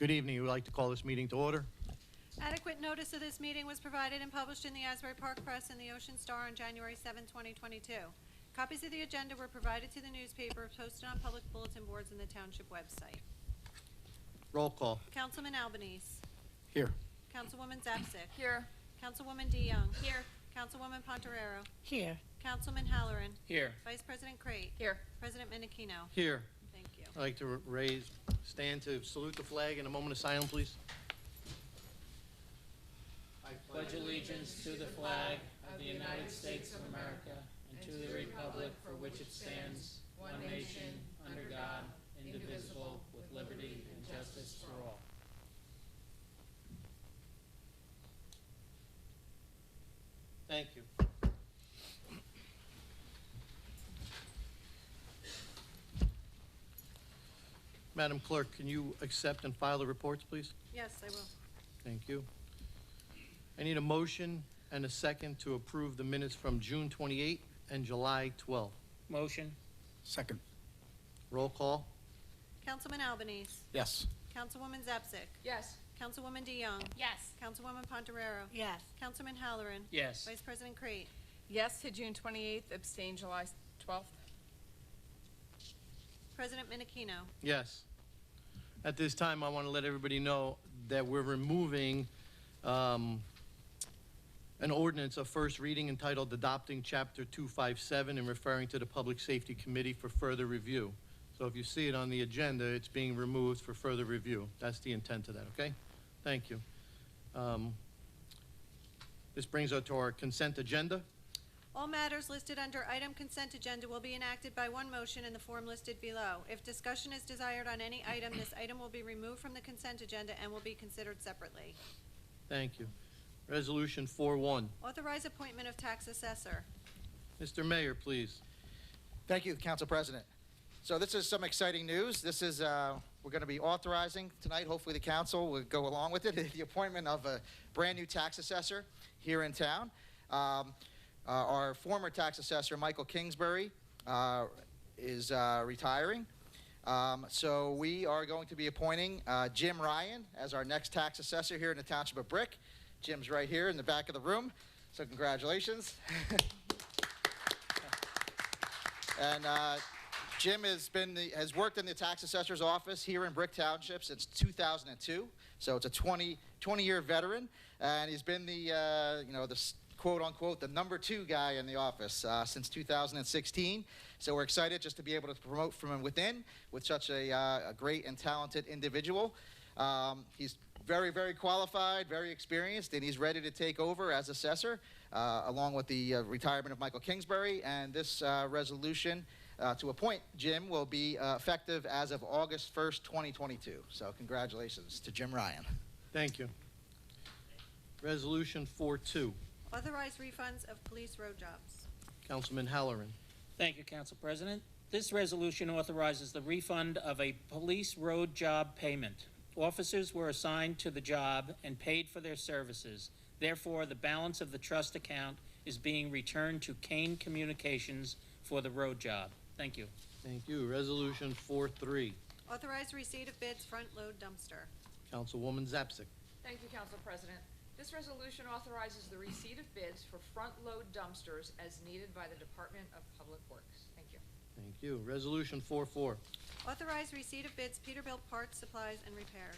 Good evening. We'd like to call this meeting to order. Adequate notice of this meeting was provided and published in the Asbury Park Press and the Ocean Star on January 7, 2022. Copies of the agenda were provided to the newspaper, posted on public bulletin boards and the Township website. Roll call. Councilman Albanese. Here. Councilwoman Zapsik. Here. Councilwoman DeYoung. Here. Councilwoman Pontorero. Here. Councilman Halloran. Here. Vice President Crate. Here. President Menachino. Here. Thank you. I'd like to stand to salute the flag in a moment of silence, please. I pledge allegiance to the flag of the United States of America and to the republic for which it stands, one nation, under God, indivisible, with liberty and justice for all. Thank you. Madam Clerk, can you accept and file the reports, please? Yes, I will. Thank you. I need a motion and a second to approve the minutes from June 28 and July 12. Motion? Second. Roll call. Councilman Albanese. Yes. Councilwoman Zapsik. Yes. Councilwoman DeYoung. Yes. Councilwoman Pontorero. Yes. Councilman Halloran. Yes. Vice President Crate. Yes to June 28th, abstain July 12th. President Menachino. Yes. At this time, I want to let everybody know that we're removing an ordinance of first reading entitled Adopting Chapter 257 and referring to the Public Safety Committee for further review. So if you see it on the agenda, it's being removed for further review. That's the intent of that, okay? Thank you. This brings us to our consent agenda. All matters listed under item consent agenda will be enacted by one motion in the form listed below. If discussion is desired on any item, this item will be removed from the consent agenda and will be considered separately. Thank you. Resolution 4-1. Authorize appointment of tax assessor. Mr. Mayor, please. Thank you, Council President. So this is some exciting news. This is, we're going to be authorizing tonight, hopefully the council will go along with it, the appointment of a brand new tax assessor here in town. Our former tax assessor, Michael Kingsbury, is retiring. So we are going to be appointing Jim Ryan as our next tax assessor here in the Township of Brick. Jim's right here in the back of the room, so congratulations. And Jim has worked in the tax assessor's office here in Brick Township since 2002, so it's a 20-year veteran, and he's been the quote-unquote, the number 2 guy in the office since 2016. So we're excited just to be able to promote from within with such a great and talented individual. He's very, very qualified, very experienced, and he's ready to take over as assessor, along with the retirement of Michael Kingsbury. And this resolution to appoint Jim will be effective as of August 1st, 2022. So congratulations to Jim Ryan. Thank you. Resolution 4-2. Authorize refunds of police road jobs. Councilman Halloran. Thank you, Council President. This resolution authorizes the refund of a police road job payment. Officers were assigned to the job and paid for their services. Therefore, the balance of the trust account is being returned to Kane Communications for the road job. Thank you. Thank you. Resolution 4-3. Authorize receipt of bids front load dumpster. Councilwoman Zapsik. Thank you, Council President. This resolution authorizes the receipt of bids for front-load dumpsters as needed by the Department of Public Works. Thank you. Thank you. Resolution 4-4. Authorize receipt of bids Peterbilt parts, supplies, and repairs.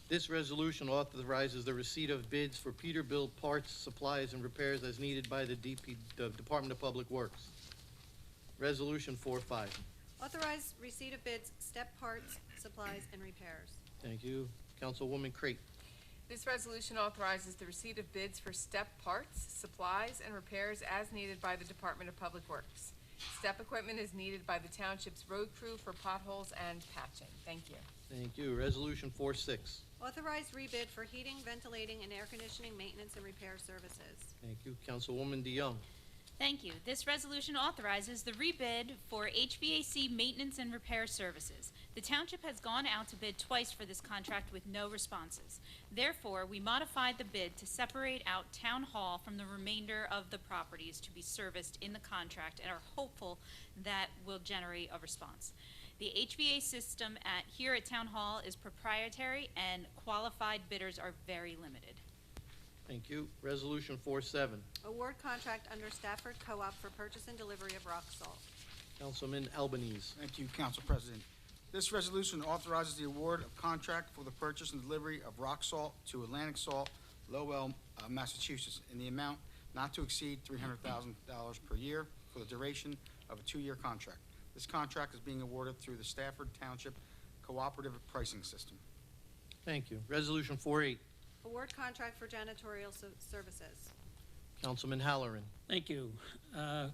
This resolution authorizes the receipt of bids for Peterbilt parts, supplies, and repairs as needed by the Department of Public Works. Resolution 4-5. Authorize receipt of bids step parts, supplies, and repairs. Thank you. Councilwoman Crate. This resolution authorizes the receipt of bids for step parts, supplies, and repairs as needed by the Department of Public Works. Step equipment is needed by the Township's road crew for potholes and patching. Thank you. Thank you. Resolution 4-6. Authorize rebid for heating, ventilating, and air conditioning maintenance and repair services. Thank you. Councilwoman DeYoung. Thank you. This resolution authorizes the rebid for HVAC maintenance and repair services. The Township has gone out to bid twice for this contract with no responses. Therefore, we modified the bid to separate out Town Hall from the remainder of the properties to be serviced in the contract and are hopeful that will generate a response. The HVA system here at Town Hall is proprietary, and qualified bidders are very limited. Thank you. Resolution 4-7. Award contract under Stafford Co-op for purchase and delivery of rock salt. Councilman Albanese. Thank you, Council President. This resolution authorizes the award of contract for the purchase and delivery of rock salt to Atlantic Salt, Lowell, Massachusetts, in the amount not to exceed $300,000 per year for the duration of a 2-year contract. This contract is being awarded through the Stafford Township Cooperative Pricing System. Thank you. Resolution 4-8. Award contract for janitorial services. Councilman Halloran. Thank you,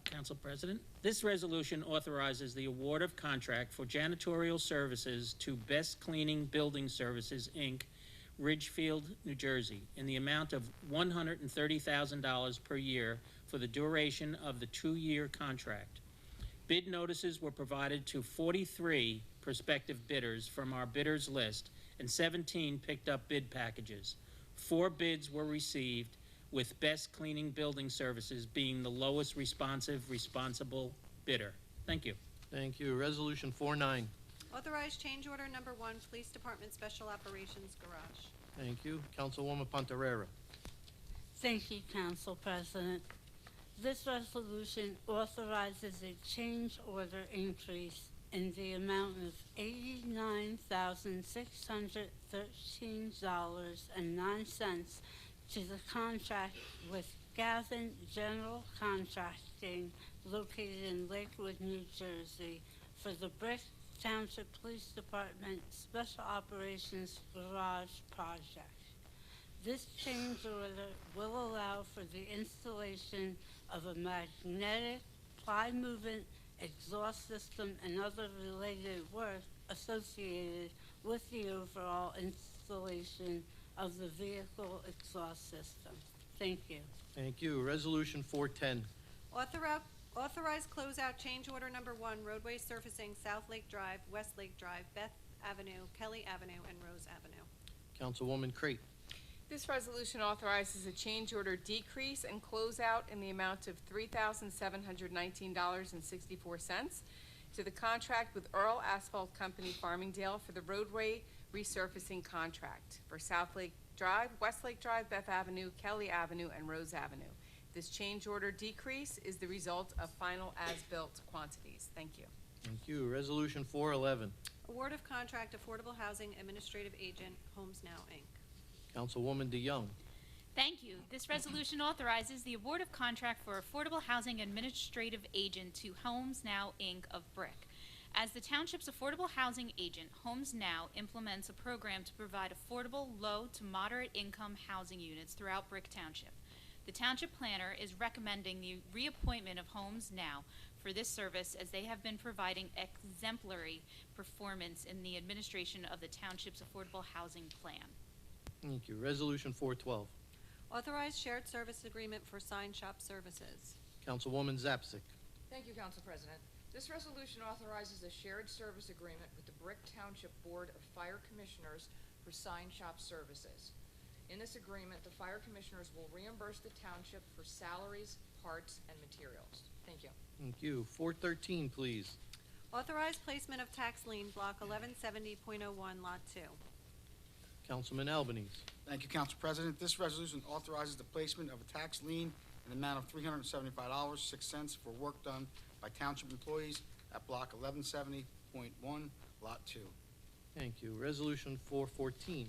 Council President. This resolution authorizes the award of contract for janitorial services to Best Cleaning Building Services, Inc., Ridgefield, New Jersey, in the amount of $130,000 per year for the duration of the 2-year contract. Bid notices were provided to 43 prospective bidders from our bidders list, and 17 picked up bid packages. 4 bids were received, with Best Cleaning Building Services being the lowest responsible bidder. Thank you. Thank you. Resolution 4-9. Authorize change order number 1, Police Department Special Operations Garage. Thank you. Councilwoman Pontarera. Thank you, Council President. This resolution authorizes a change order increase in the amount of $89,613.09 to the contract with Gavin General Contracting located in Lakewood, New Jersey for the Brick Township Police Department Special Operations Garage Project. This change order will allow for the installation of a magnetic ply movement exhaust system and other related work associated with the overall installation of the vehicle exhaust system. Thank you. Thank you. Resolution 4-10. Authorize closeout change order number 1, roadway surfacing South Lake Drive, West Lake Drive, Beth Avenue, Kelly Avenue, and Rose Avenue. Councilwoman Crate. This resolution authorizes a change order decrease and closeout in the amount of $3,719.64 to the contract with Earl Asphalt Company Farmingdale for the roadway resurfacing contract for South Lake Drive, West Lake Drive, Beth Avenue, Kelly Avenue, and Rose Avenue. This change order decrease is the result of final as-built quantities. Thank you. Thank you. Resolution 4-11. Award of contract Affordable Housing Administrative Agent, Homes Now, Inc. Councilwoman DeYoung. Thank you. This resolution authorizes the award of contract for affordable housing administrative agent to Homes Now, Inc. of Brick. As the township's affordable housing agent, Homes Now implements a program to provide affordable, low to moderate income housing units throughout Brick Township. The township planner is recommending the reappointment of Homes Now for this service, as they have been providing exemplary performance in the administration of the township's affordable housing plan. Thank you. Resolution 4-12. Authorize shared service agreement for sign shop services. Councilwoman Zapsik. Thank you, Council President. This resolution authorizes a shared service agreement with the Brick Township Board of Fire Commissioners for sign shop services. In this agreement, the fire commissioners will reimburse the township for salaries, parts, and materials. Thank you. Thank you. 4-13, please. Authorize placement of tax lien block 1170.01 lot 2. Councilman Albanese. Thank you, Council President. This resolution authorizes the placement of a tax lien in the amount of $375.06 for work done by township employees at block 1170.1 lot 2. Thank you. Resolution 4-14.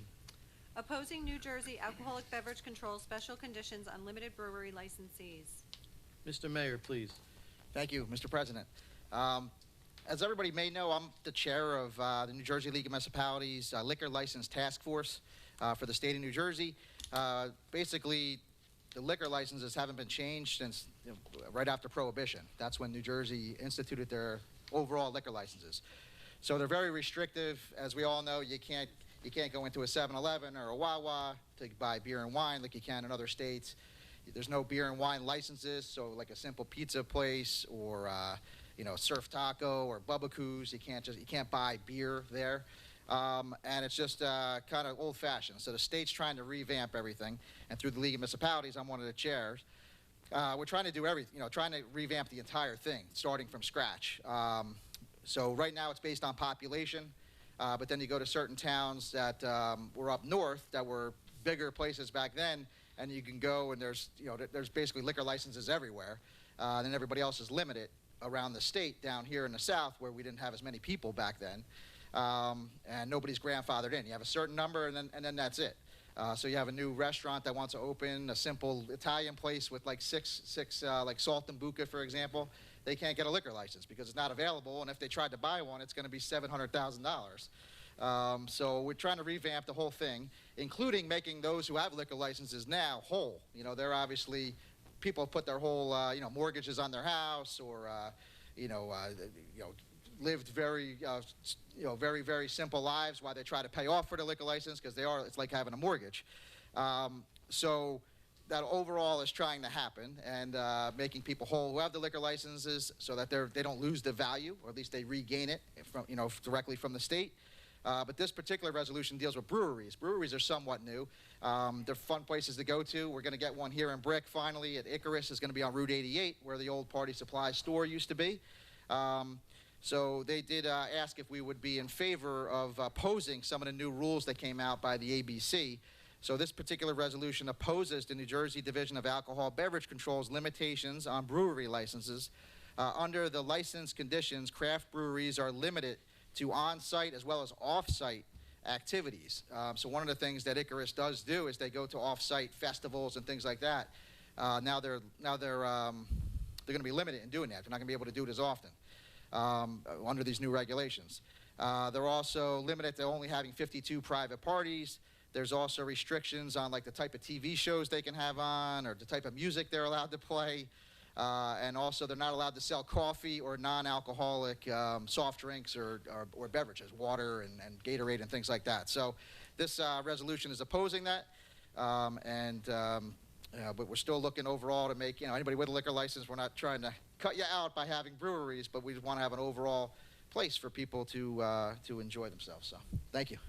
Opposing New Jersey Alcoholic Beverage Control Special Conditions on Limited Brewery Licensees. Mr. Mayor, please. Thank you, Mr. President. As everybody may know, I'm the chair of the New Jersey League of Municipalities Liquor License Task Force for the state of New Jersey. Basically, the liquor licenses haven't been changed since right after Prohibition. That's when New Jersey instituted their overall liquor licenses. So they're very restrictive. As we all know, you can't go into a 7-Eleven or a Wawa to buy beer and wine like you can in other states. There's no beer and wine licenses, so like a simple pizza place or Surf Taco or Bubba Coos, you can't buy beer there. And it's just kind of old-fashioned. So the state's trying to revamp everything, and through the League of Municipalities, I'm one of the chairs. We're trying to do everything, trying to revamp the entire thing, starting from scratch. So right now it's based on population, but then you go to certain towns that were up north that were bigger places back then, and you can go and there's basically liquor licenses everywhere. Then everybody else is limited around the state down here in the south where we didn't have as many people back then, and nobody's grandfathered in. You have a certain number, and then that's it. So you have a new restaurant that wants to open a simple Italian place with like six like Salt and Buca, for example. They can't get a liquor license because it's not available, and if they tried to buy one, it's going to be $700,000. So we're trying to revamp the whole thing, including making those who have liquor licenses now whole. They're obviously, people put their whole, mortgages on their house, or, lived very, very, very simple lives while they try to pay off for the liquor license, because it's like having a mortgage. So that overall is trying to happen, and making people whole who have the liquor licenses so that they don't lose the value, or at least they regain it from, directly from the state. But this particular resolution deals with breweries. Breweries are somewhat new. They're fun places to go to. We're going to get one here in Brick finally at Icarus. Is going to be on Route 88, where the old Party Supply store used to be. So they did ask if we would be in favor of opposing some of the new rules that came out by the ABC. So this particular resolution opposes the New Jersey Division of Alcohol Beverage Control's limitations on brewery licenses. Under the license conditions, craft breweries are limited to on-site as well as off-site activities. So one of the things that Icarus does do is they go to off-site festivals and things like that. Now they're going to be limited in doing that. They're not going to be able to do it as often under these new regulations. They're also limited to only having 52 private parties. There's also restrictions on like the type of TV shows they can have on, or the type of music they're allowed to play. And also they're not allowed to sell coffee or non-alcoholic soft drinks or beverages, water and Gatorade and things like that. So this resolution is opposing that, but we're still looking overall to make, anybody with a liquor license, we're not trying to cut you out by having breweries, but we just want to have an overall place for people to enjoy themselves. So thank you.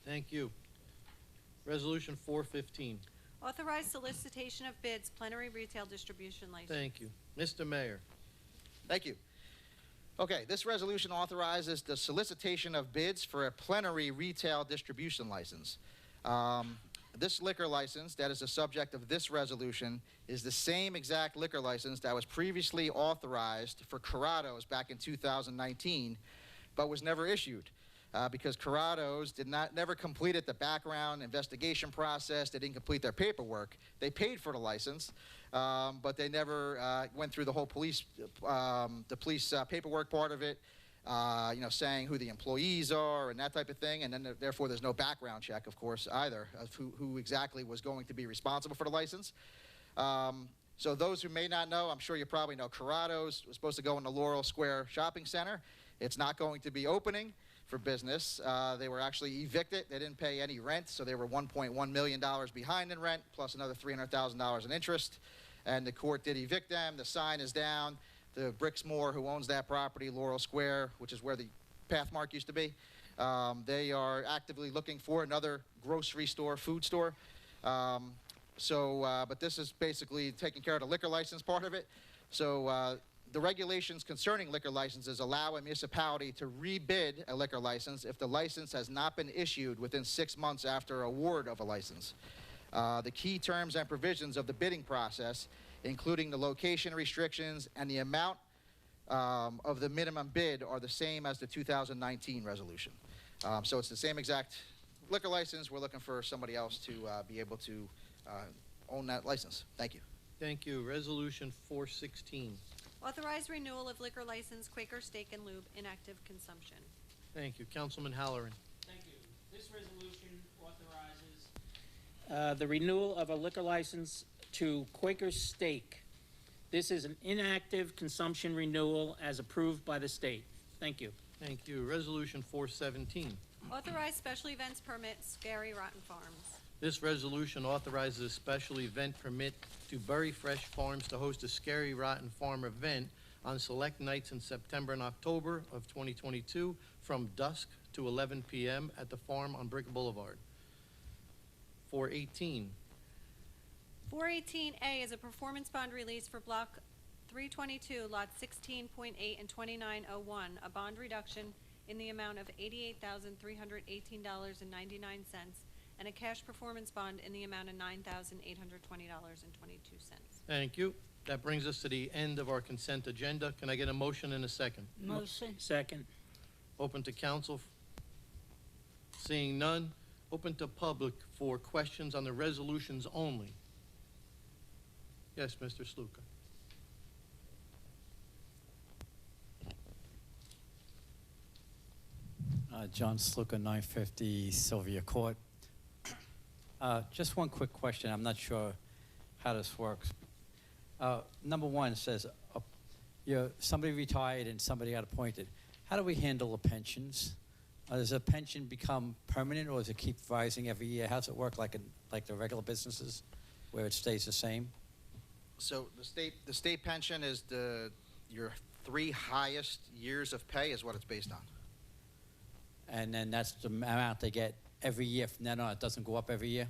Thank you. Resolution 415. Authorize solicitation of bids, plenary retail distribution license. Thank you. Mr. Mayor. Thank you. Okay, this resolution authorizes the solicitation of bids for a plenary retail distribution license. This liquor license that is the subject of this resolution is the same exact liquor license that was previously authorized for Corrado's back in 2019, but was never issued. Because Corrado's never completed the background investigation process. They didn't complete their paperwork. They paid for the license, but they never went through the whole police paperwork part of it, saying who the employees are and that type of thing. And then therefore there's no background check, of course, either of who exactly was going to be responsible for the license. So those who may not know, I'm sure you probably know, Corrado's was supposed to go in the Laurel Square Shopping Center. It's not going to be opening for business. They were actually evicted. They didn't pay any rent, so they were $1.1 million behind in rent, plus another $300,000 in interest. And the court did evict them. The sign is down. The Brixmore, who owns that property, Laurel Square, which is where the Pathmark used to be, they are actively looking for another grocery store, food store. But this is basically taking care of the liquor license part of it. So the regulations concerning liquor licenses allow a municipality to rebid a liquor license if the license has not been issued within 6 months after award of a license. The key terms and provisions of the bidding process, including the location restrictions and the amount of the minimum bid, are the same as the 2019 resolution. So it's the same exact liquor license. We're looking for somebody else to be able to own that license. Thank you. Thank you. Resolution 416. Authorize renewal of liquor license Quaker Steak and Lube inactive consumption. Thank you. Councilman Halloran. Thank you. This resolution authorizes the renewal of a liquor license to Quaker Steak. This is an inactive consumption renewal as approved by the state. Thank you. Thank you. Resolution 417. Authorize special events permit Scary Rotten Farms. This resolution authorizes a special event permit to Bury Fresh Farms to host a Scary Rotten Farm event on select nights in September and October of 2022 from dusk to 11 p.m. at the farm on Brick Boulevard. 418. 418A is a performance bond release for Block 322, lots 16.8 and 2901, a bond reduction in the amount of $88,318.99, and a cash performance bond in the amount of $9,820.22. Thank you. That brings us to the end of our consent agenda. Can I get a motion and a second? Motion. Second. Open to council. Seeing none. Open to public for questions on the resolutions only. Yes, Mr. Sluka. John Sluka, 950 Sylvia Court. Just one quick question. I'm not sure how this works. Number one says somebody retired and somebody got appointed. How do we handle the pensions? Does a pension become permanent, or does it keep rising every year? How does it work, like the regular businesses, where it stays the same? So the state pension is your 3 highest years of pay is what it's based on. And then that's the amount they get every year from then on. It doesn't go up every year?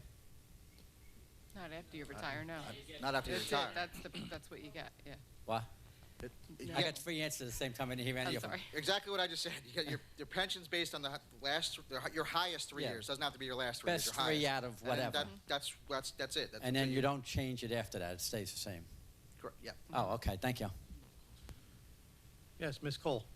Not after you retire, no. Not after you That's retire. it, that's what you get, yeah. What? No. I got 3 answers at the same time. I didn't hear any I'm of them. sorry. Exactly what I just said. You get your pension's based on your highest 3 Yeah. years. Doesn't have to be your last 3 years. Best Your 3 highest. out of And whatever. that's it. That's And then until you don't change it after that. It stays the same. Correct. Yeah. Oh, okay. Thank you. Yes, Ms. Cole.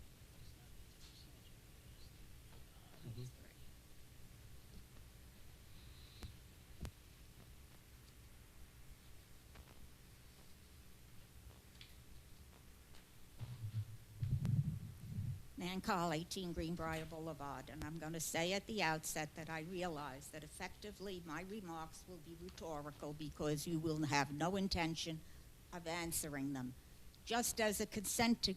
Nan Carl, 18 Greenbrier Boulevard, and I'm going to say at the outset that I realize that effectively my remarks will be rhetorical because you will have no intention of answering them, just as a consent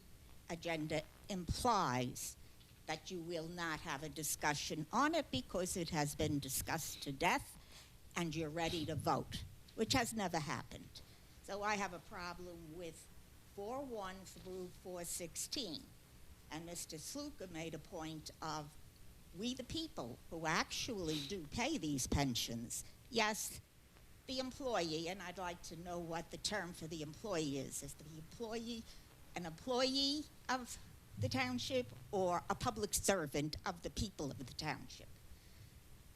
agenda implies that you will not have a discussion on it because it has been discussed to death and you're ready to vote, which has never happened. So I have a problem with 4.1 through 4.16. And Mr. Sluka made a point of we the people who actually do pay these pensions. Yes, the employee, and I'd like to know what the term for the employee is. Is the employee an employee of the township or a public servant of the people of the township?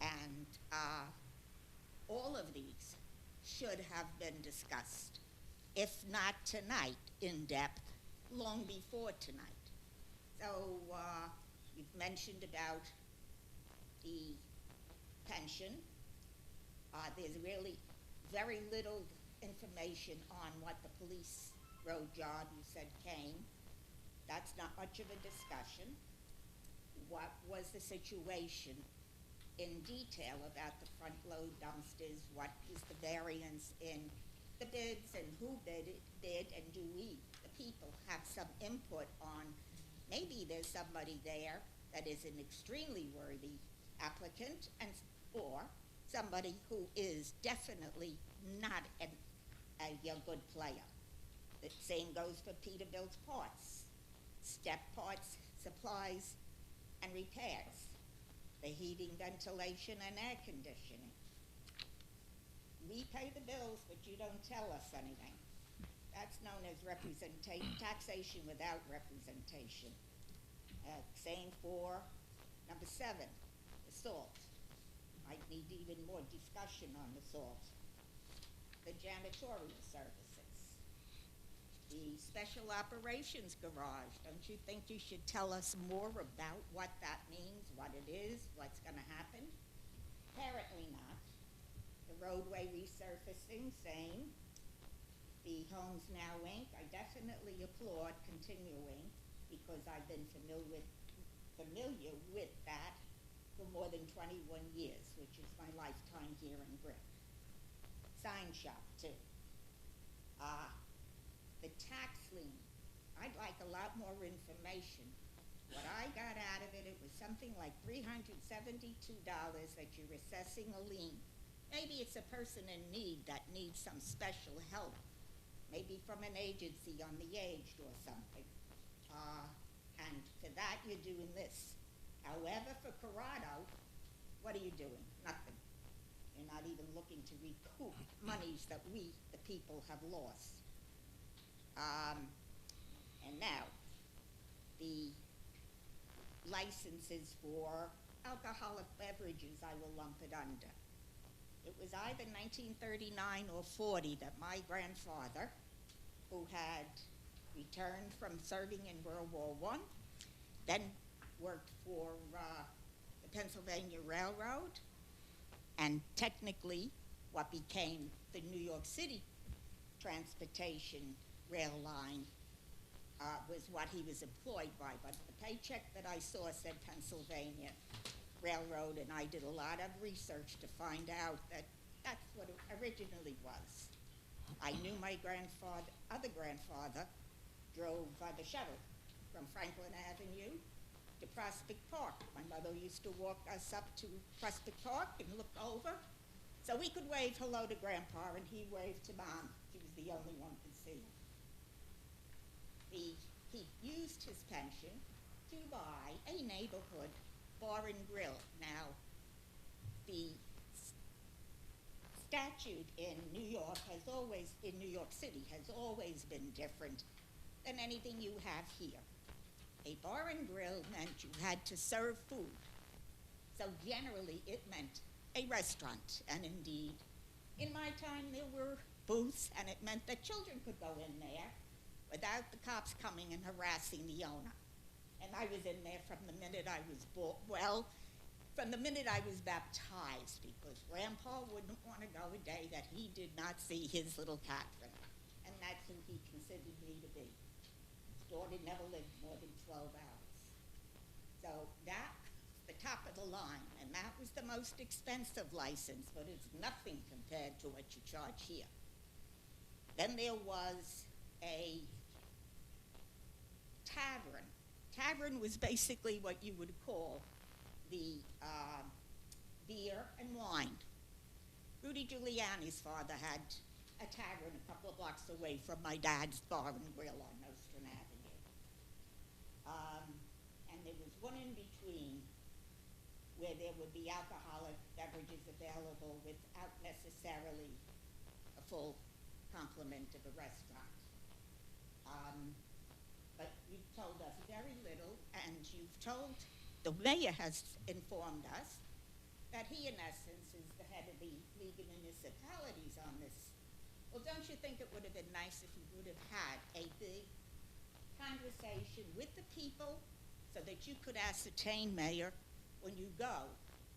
And all of these should have been discussed, if not tonight in depth, long before tonight. So you've mentioned about the pension. There's really very little information on what the police road job you said came. That's not much of a discussion. What was the situation in detail about the front load dumpsters? What is the variance in the bids and who bid, and do we, the people, have some input on? Maybe there's somebody there that is an extremely worthy applicant or somebody who is definitely not a good player. The same goes for Peterbilt's parts, step parts, supplies, and repairs, the heating, ventilation, and air conditioning. We pay the bills, but you don't tell us anything. That's known as taxation without representation. Same for number 7, the salt. Might need even more discussion on the salt. The janitorial services. The special operations garage. Don't you think you should tell us more about what that means, what it is, what's going to happen? Apparently not. The roadway resurfacing, same. The Homes Now Inc., I definitely applaud continuing because I've been familiar with that for more than 21 years, which is my lifetime here in Brick. Sign shop, too. The tax lien, I'd like a lot more information. What I got out of it, it was something like $372 that you're assessing a lien. Maybe it's a person in need that needs some special help, maybe from an agency on the aged or something. And for that, you're doing this. However, for Corrado, what are you doing? Nothing. You're not even looking to recoup monies that we, the people, have lost. And now, the licenses for alcoholic beverages, I will lump it under. It was either 1939 or 40 that my grandfather, who had returned from serving in World War I, then worked for the Pennsylvania Railroad, and technically what became the New York City transportation rail line was what he was employed by. But the paycheck that I saw said Pennsylvania Railroad, and I did a lot of research to find out that that's what it originally was. I knew my other grandfather drove the shuttle from Franklin Avenue to Prospect Park. My mother used to walk us up to Prospect Park and look over, so we could wave hello to Grandpa, and he waved to Mom. She was the only one who could see him. He used his pension to buy a neighborhood bar and grill. Now, the statute in New York in New York City has always been different than anything you have here. A bar and grill meant you had to serve food. So generally it meant a restaurant, and indeed, in my time there were booths, and it meant that children could go in there without the cops coming and harassing the owner. And I was in there from the minute I was from the minute I was baptized, because Grandpa wouldn't want to go a day that he did not see his little Catherine, and that's who he considered me to be. His daughter never lived more than 12 hours. So that's the top of the line, and that was the most expensive license, but it's nothing compared to what you charge here. Then there was a tavern. Tavern was basically what you would call the beer and wine. Rudy Giuliani's father had a tavern a couple of blocks away from my dad's bar and grill on Nostrand Avenue. And there was one in between where there would be alcoholic beverages available without necessarily a full complement of a restaurant. But you've told us very little, and you've told, the mayor has informed us that he, in essence, is the head of the League of Municipalities on this. Well, don't you think it would have been nice if you would have had a big conversation with the people so that you could ascertain, Mayor, when you go,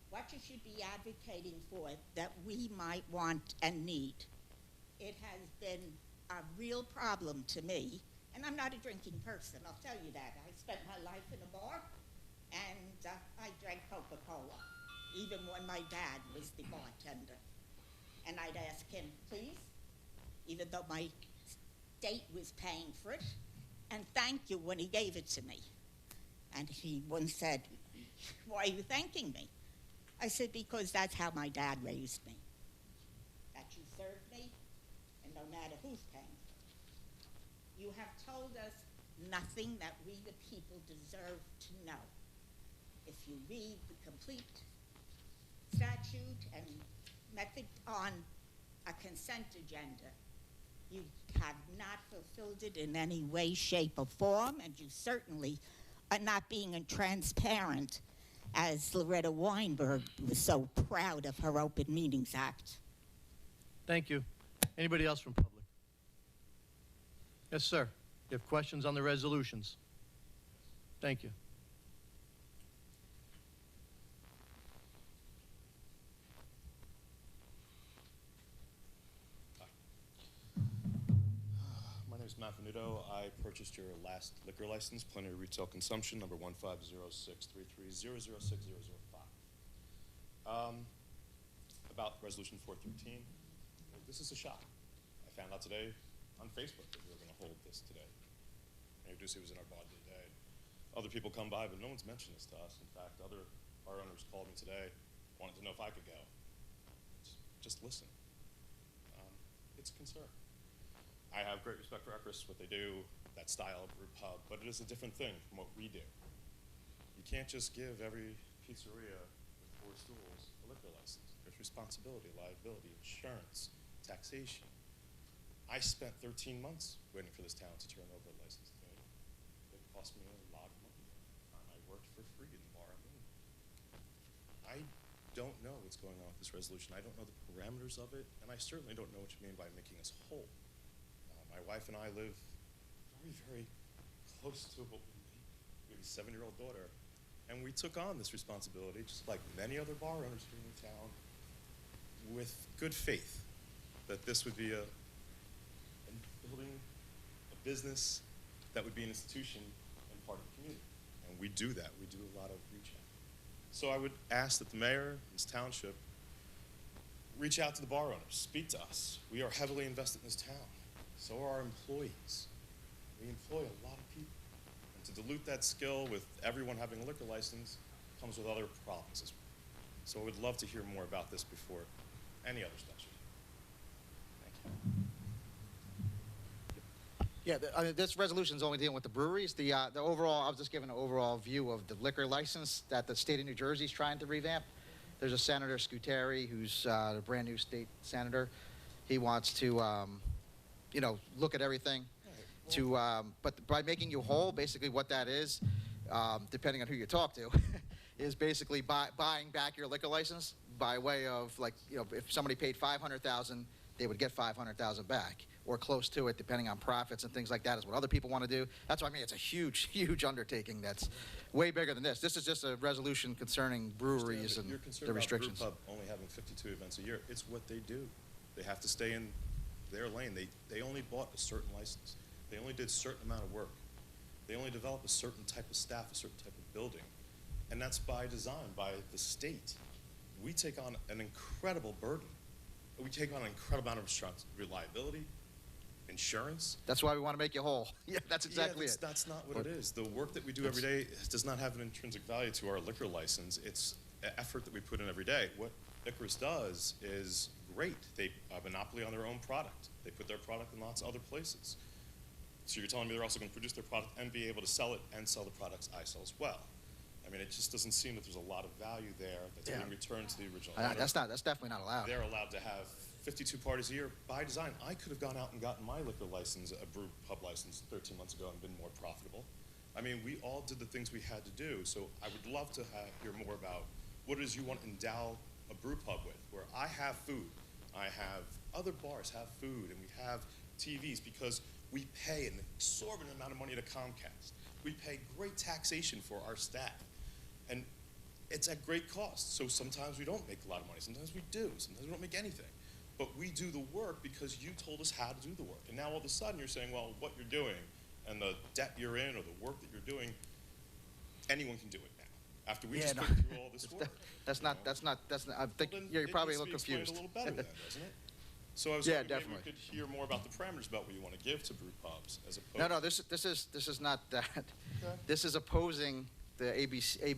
what you should be advocating for that we might want and need? It has been a real problem to me, and I'm not a drinking person, I'll tell you that. I spent my life in a bar, and I drank Coca-Cola, even when my dad was the bartender. And I'd ask him, please, even though my state was paying for it, and thank you when he gave it to me. And he once said, why are you thanking me? I said, because that's how my dad raised me. That you serve me, and no matter who's paying for it. You have told us nothing that we the people deserve to know. If you read the complete statute and method on a consent agenda, you have not fulfilled it in any way, shape, or form, and you certainly are not being transparent, as Loretta Weinberg was so proud of her Open Meetings Act. Thank you. Anybody else from public? Yes, sir. You have questions on the resolutions? Thank you. My name is Matt Venuto. I purchased your last liquor license, plenary retail consumption, number 15063300005. About resolution 413. This is a shock. I found out today on Facebook that we were going to hold this today. Ducey was in our body today. Other people come by, but no one's mentioned this to us. In fact, our owners called me today, wanted to know if I could go. Just listen. It's a concern. I have great respect for Eckers, what they do, that style of brew pub, but it is a different thing from what we do. You can't just give every pizzeria with 4 stools a liquor license. There's responsibility, liability, insurance, taxation. I spent 13 months waiting for this town to turn over a license to me. cost me a lot of money. I worked for free in the bar I'm in. I don't know what's going on with this resolution. I don't know the parameters of it, and I certainly don't know what you mean by making us whole. My wife and I live very, very close to what we need. We have a 7-year-old daughter, and we took on this responsibility, just like many other bar owners here in town, with good faith that this would be a building, a business that would be an institution and part of the community. And we do that. We do a lot of reach out. So I would ask that the mayor and this township reach out to the bar owners, speak to us. We are heavily invested in this town. So are our employees. We employ a lot of people. And to dilute that skill with everyone having a liquor license comes with other problems as well. So I would love to hear more about this before any other statute. Thank you. Yeah, I mean, this resolution is only dealing with the breweries. The overall, I was just giving an overall view of the liquor license that the state of New Jersey is trying to revamp. There's a Senator Scuteri, who's the brand new state senator. He wants to, you know, look at everything. But by making you whole, basically what that is, depending on who you talk to, is basically buying back your liquor license by way of, like, you know, if somebody paid $500,000, they would get $500,000 back, or close to it, depending on profits and things like that, is what other people want to do. That's what I mean. It's a huge, huge undertaking that's way bigger than this. This is just a resolution concerning breweries and You're concerned the restrictions. about Brew Pub only having 52 events a year. It's what they do. They have to stay in their lane. They only bought a certain license. They only did a certain amount of work. They only develop a certain type of staff, a certain type of building. And that's by design, by the state. We take on an incredible burden. We take on an incredible amount of reliability, insurance. That's why we want to make you whole. Yeah, that's exactly it. That's not what it is. The work that we do every day does not have an intrinsic value to our liquor license. It's an effort that we put in every day. What Icarus does is great. They have a monopoly on their own product. They put their product in lots of other places. So you're telling me they're also going to produce their product and be able to sell it and sell the products I sell as well. I mean, it just doesn't seem that there's a lot of value there that's being returned to the original owner. That's definitely not allowed. They're allowed to have 52 parties a year by design. I could have gone out and gotten my liquor license, a brew pub license, 13 months ago and been more profitable. I mean, we all did the things we had to do. So I would love to hear more about what it is you want to endow a brew pub with, where I have food, I have other bars have food, and we have TVs, because we pay an exorbitant amount of money to Comcast. We pay great taxation for our staff. And it's at great cost. So sometimes we don't make a lot of money. Sometimes we do. Sometimes we don't make anything. But we do the work because you told us how to do the work. And now all of a sudden you're saying, well, what you're doing and the debt you're in or the work that you're doing, anyone can do it now. After we just went through all this work. That's not, I think you're probably a little confused. A little better then, doesn't it? So I was hoping maybe we could hear more about the parameters about what you want to give to brew pubs as opposed. No, this is not that. Okay. This is opposing the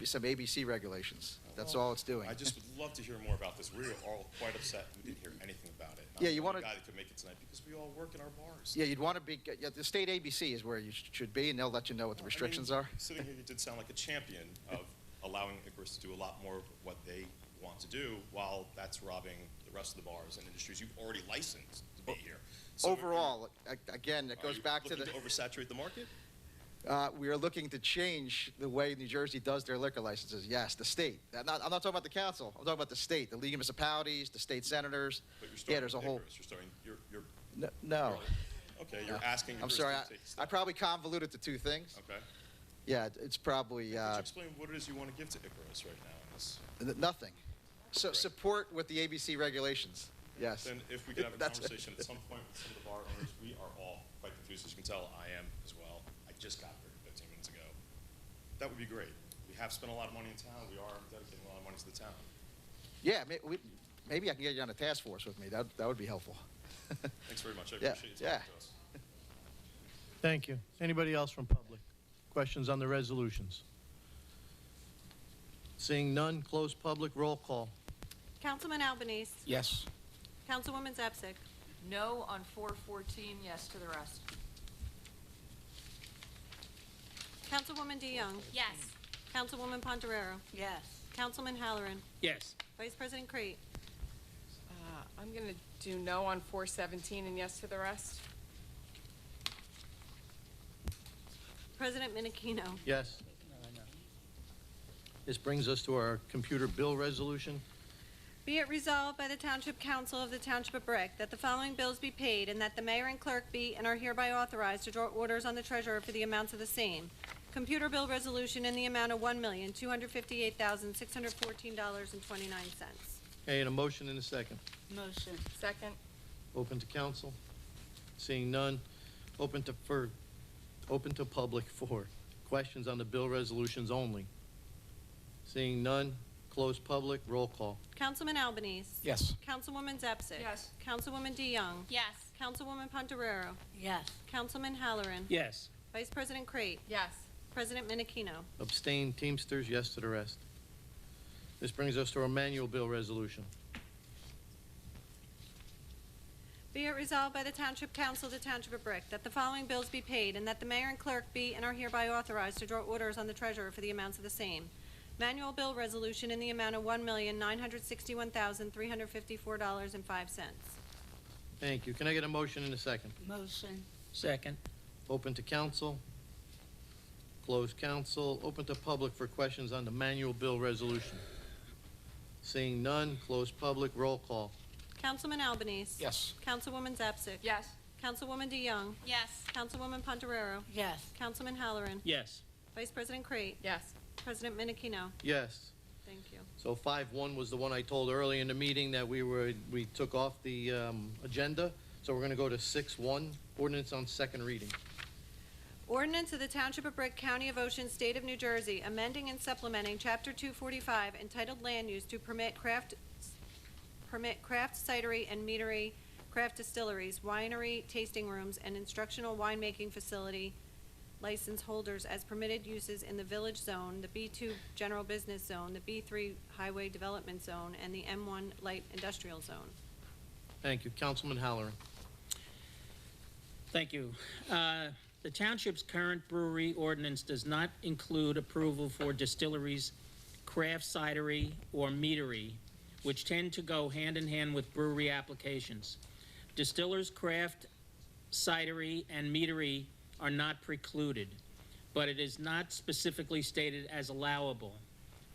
some ABC regulations. That's all it's doing. I just would love to hear more about this. We were all quite upset. We didn't hear anything about it. Yeah, you want to. Guy that could make it tonight because we all work in our bars. Yeah, you'd want to be. The state ABC is where you should be, and they'll let you know what the restrictions are. Sitting here, you did sound like a champion of allowing Icarus to do a lot more of what they want to do, while that's robbing the rest of the bars and industries you've already licensed to be here. So overall, again, it goes back to the. To oversaturate the market. We are looking to change the way New Jersey does their liquor licenses. Yes, the state. I'm not talking about the council. I'm talking about the state, the League of Municipalities, the state senators. But you're there's a whole. You're starting. You're no. Okay, you're asking. I'm sorry. I probably convoluted the two things. Okay. Yeah, it's probably. Could you explain what it is you want to give to Icarus right now in this? Nothing. So support with the ABC regulations. Yes. Then if we could have a conversation at some point with some of the bar owners, we are all quite confused. As you can tell, I am as well. I just got here 15 minutes ago. That would be great. We have spent a lot of money in town. We are dedicating a lot of money to the town. Yeah, maybe I can get you on a task force with me. That would be helpful. Thanks very much. I appreciate you talking to us. Thank you. Anybody else from public? Questions on the resolutions? Seeing none, close public, roll call. Councilman Albanese. Yes. Councilwoman Zepsic. No on 414, yes to the rest. Councilwoman DeYoung. Yes. Councilwoman Ponderero. Yes. Councilman Halloran. Yes. Vice President Crete. I'm going to do no on 417 and yes to the rest. President Menachino. Yes. This brings us to our computer bill resolution. Be it resolved by the Township Council of the Township of Brick that the following bills be paid and that the mayor and clerk be and are hereby authorized to draw orders on the treasurer for the amounts of the same. Computer bill resolution in the amount of $1,258,614.29. Okay, and a motion and a second. Motion. Second. Open to council. Seeing none. Open to public for questions on the bill resolutions only. Seeing none. Close public. Roll call. Councilman Albanese. Yes. Councilwoman Zepsic. Yes. Councilwoman DeYoung. Yes. Councilwoman Pontoriero. Yes. Councilman Halloran. Yes. Vice President Crate. Yes. President Menachino. Abstain. Teamsters. Yes to the rest. This brings us to our manual bill resolution. Be it resolved by the Township Council of the Township of Brick that the following bills be paid and that the mayor and clerk be and are hereby authorized to draw orders on the treasurer for the amounts of the same. Manual bill resolution in the amount of $1,961,354.05. Thank you. Can I get a motion and a second? Motion. Second. Open to council. Close council. Open to public for questions on the manual bill resolution. Seeing none. Close public. Roll call. Councilman Albanese. Yes. Councilwoman Zepsic. Yes. Councilwoman DeYoung. Yes. Councilwoman Pontoriero. Yes. Councilman Halloran. Yes. Vice President Crate. Yes. President Menachino. Yes. Thank you. So 5-1 was the one I told early in the meeting that we took off the agenda. So we're going to go to 6-1, ordinance on second reading. Ordinance of the Township of Brick, County of Ocean, State of New Jersey, amending and supplementing Chapter 245 entitled Land Use to permit craft cidery and meadery, craft distilleries, winery, tasting rooms, and instructional winemaking facility license holders as permitted uses in the Village Zone, the B2 General Business Zone, the B3 Highway Development Zone, and the M1 Light Industrial Zone. Thank you. Councilman Halloran. Thank you. The township's current brewery ordinance does not include approval for distilleries, craft cidery, or meadery, which tend to go hand in hand with brewery applications. Distillers, craft cidery, and meadery are not precluded, but it is not specifically stated as allowable.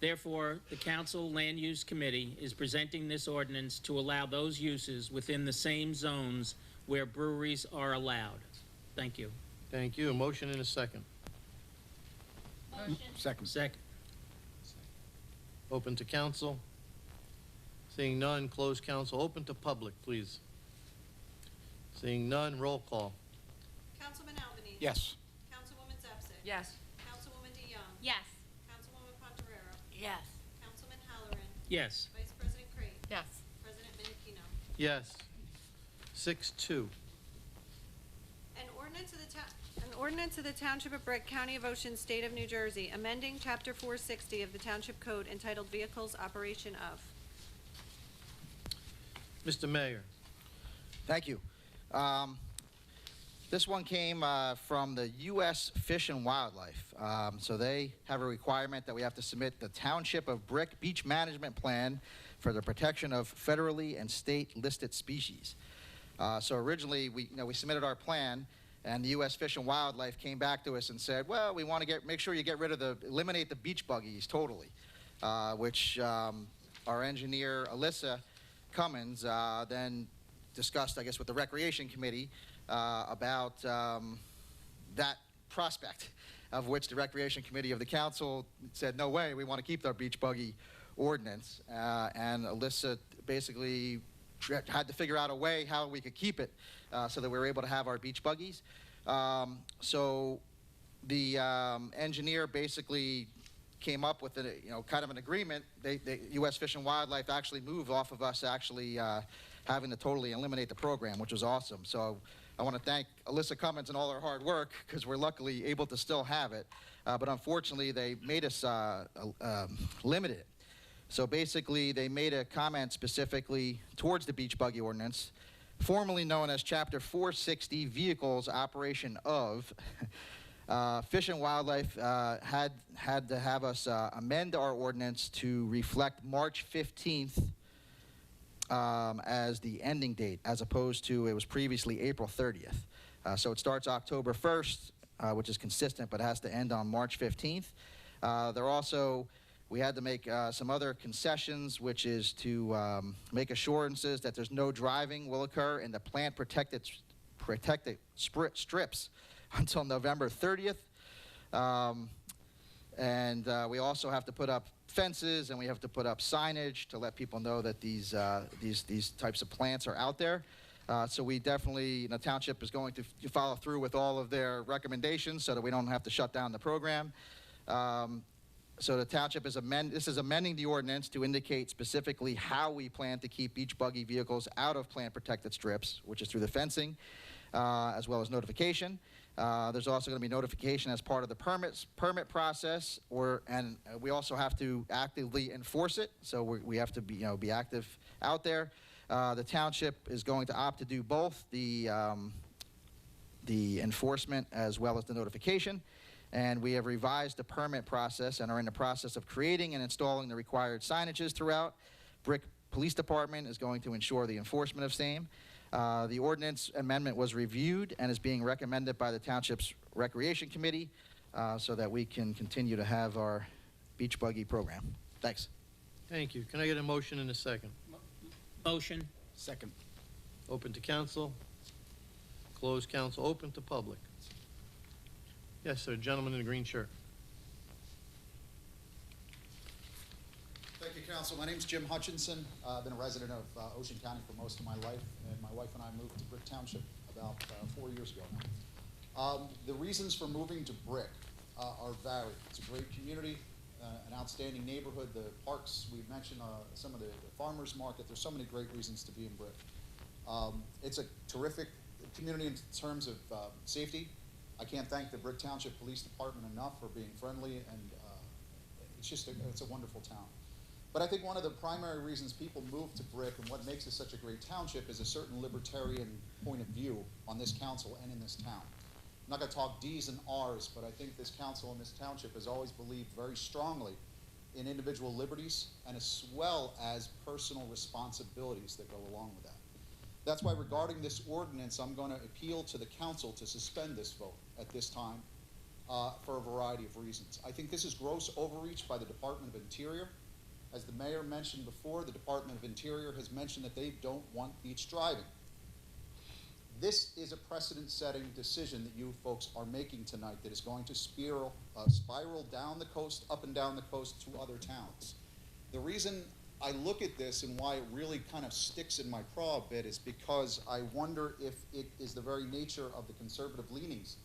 Therefore, the Council Land Use Committee is presenting this ordinance to allow those uses within the same zones where breweries are allowed. Thank you. Thank you. A motion and a second. Motion. Second. Second. Open to council. Seeing none, close council. Open to public, please. Seeing none, roll call. Councilman Albanese. Yes. Councilwoman Zepsic. Yes. Councilwoman DeYoung. Yes. Councilwoman Pontoriero. Yes. Councilman Halloran. Yes. Vice President Crate. Yes. President Menachino. Yes. 6-2. An ordinance of the Township of Brick, County of Ocean, State of New Jersey, amending Chapter 460 of the Township Code entitled Vehicles Operation of. Mr. Mayor. Thank you. This one came from the U.S. Fish and Wildlife. So they have a requirement that we have to submit the Township of Brick Beach Management Plan for the protection of federally and state-listed species. So originally, we submitted our plan, and the U.S. Fish and Wildlife came back to us and said, well, we want to make sure you get rid of eliminate the beach buggies totally, which our engineer, Alyssa Cummins, then discussed, I guess, with the Recreation Committee about that prospect, of which the Recreation Committee of the Council said, no way, we want to keep our beach buggy ordinance. And Alyssa basically had to figure out a way how we could keep it so that we were able to have our beach buggies. So the engineer basically came up with kind of an agreement. U.S. Fish and Wildlife actually moved off of us actually having to totally eliminate the program, which was awesome. So I want to thank Alyssa Cummins and all her hard work, because we're luckily able to still have it. But unfortunately, they made us limit it. So basically, they made a comment specifically towards the beach buggy ordinance, formerly known as Chapter 460, Vehicles Operation of. Fish and Wildlife had to have us amend our ordinance to reflect March 15th as the ending date, as opposed to it was previously April 30th. So it starts October 1st, which is consistent, but has to end on March 15th. We had to make some other concessions, which is to make assurances that there's no driving will occur in the plant protected strips until November 30th. We also have to put up fences, and we have to put up signage to let people know that these types of plants are out there. So we definitely, the township is going to follow through with all of their recommendations so that we don't have to shut down the program. So the township is amending the ordinance to indicate specifically how we plan to keep beach buggy vehicles out of plant protected strips, which is through the fencing, as well as notification. There's also going to be notification as part of the permit process, and we also have to actively enforce it. So we have to be active out there. The township is going to opt to do both the enforcement as well as the notification. And we have revised the permit process and are in the process of creating and installing the required signages throughout. Brick Police Department is going to ensure the enforcement of same. The ordinance amendment was reviewed and is being recommended by the Township's Recreation Committee so that we can continue to have our beach buggy program. Thanks. Thank you. Can I get a motion in a second? Motion. Second. Open to council. Closed council. Open to public. Yes, sir. Gentleman in the green shirt. Thank you, Council. My name's Jim Hutchinson. I've been a resident of Ocean County for most of my life, and my wife and I moved to Brick Township about 4 years ago now. The reasons for moving to Brick are varied. It's a great community, an outstanding neighborhood. The parks, we've mentioned some of the farmers market. There's so many great reasons to be in Brick. It's a terrific community in terms of safety. I can't thank the Brick Township Police Department enough for being friendly, and it's a wonderful town. But I think one of the primary reasons people move to Brick and what makes it such a great township is a certain libertarian point of view on this council and in this town. I'm not going to talk D's and R's, but I think this council and this township has always believed very strongly in individual liberties and as well as personal responsibilities that go along with that. That's why regarding this ordinance, I'm going to appeal to the council to suspend this vote at this time for a variety of reasons. I think this is gross overreach by the Department of Interior. As the mayor mentioned before, the Department of Interior has mentioned that they don't want beach driving. This is a precedent-setting decision that you folks are making tonight that is going to spiral down the coast, up and down the coast to other towns. The reason I look at this and why it really kind of sticks in my craw a bit is because I wonder if it is the very nature of the conservative leanings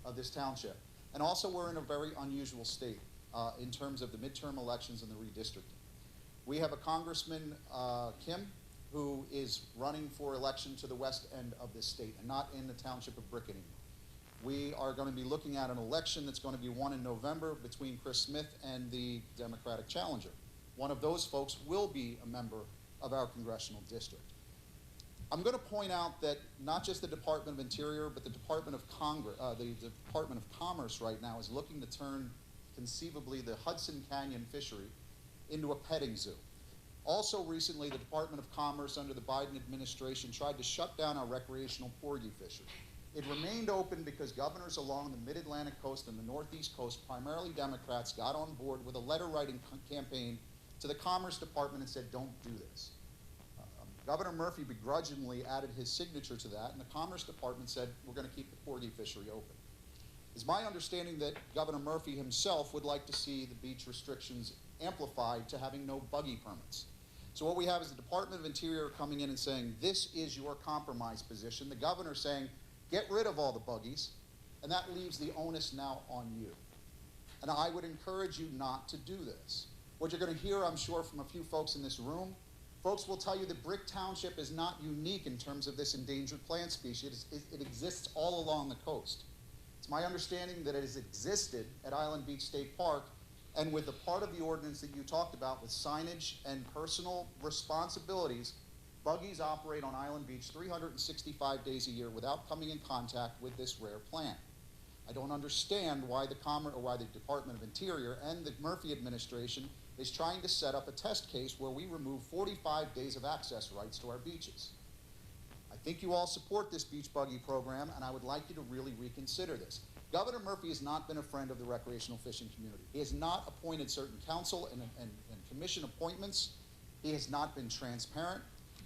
of this township. And also we're in a very unusual state in terms of the midterm elections and the redistricting. We have a Congressman, Kim, who is running for election to the west end of this state and not in the township of Brick anymore. We are going to be looking at an election that's going to be won in November between Chris Smith and the Democratic challenger. One of those folks will be a member of our congressional district. I'm going to point out that not just the Department of Interior, but the Department of Commerce right now is looking to turn conceivably the Hudson Canyon fishery into a petting zoo. Also recently, the Department of Commerce under the Biden administration tried to shut down our recreational porgy fishery. It remained open because governors along the mid-Atlantic coast and the northeast coast, primarily Democrats, got on board with a letter-writing campaign to the Commerce Department and said, don't do this. Governor Murphy begrudgingly added his signature to that, and the Commerce Department said, we're going to keep the porgy fishery open. It's my understanding that Governor Murphy himself would like to see the beach restrictions amplified to having no buggy permits. So what we have is the Department of Interior coming in and saying, this is your compromise position. The governor saying, get rid of all the buggies, and that leaves the onus now on you. And I would encourage you not to do this. What you're going to hear, I'm sure, from a few folks in this room, folks will tell you that Brick Township is not unique in terms of this endangered plant species. It exists all along the coast. It's my understanding that it has existed at Island Beach State Park, and with the part of the ordinance that you talked about with signage and personal responsibilities, buggies operate on Island Beach 365 days a year without coming in contact with this rare plant. I don't understand why the Department of Interior and the Murphy administration is trying to set up a test case where we remove 45 days of access rights to our beaches. I think you all support this beach buggy program, and I would like you to really reconsider this. Governor Murphy has not been a friend of the recreational fishing community. He has not appointed certain council and commission appointments. He has not been transparent.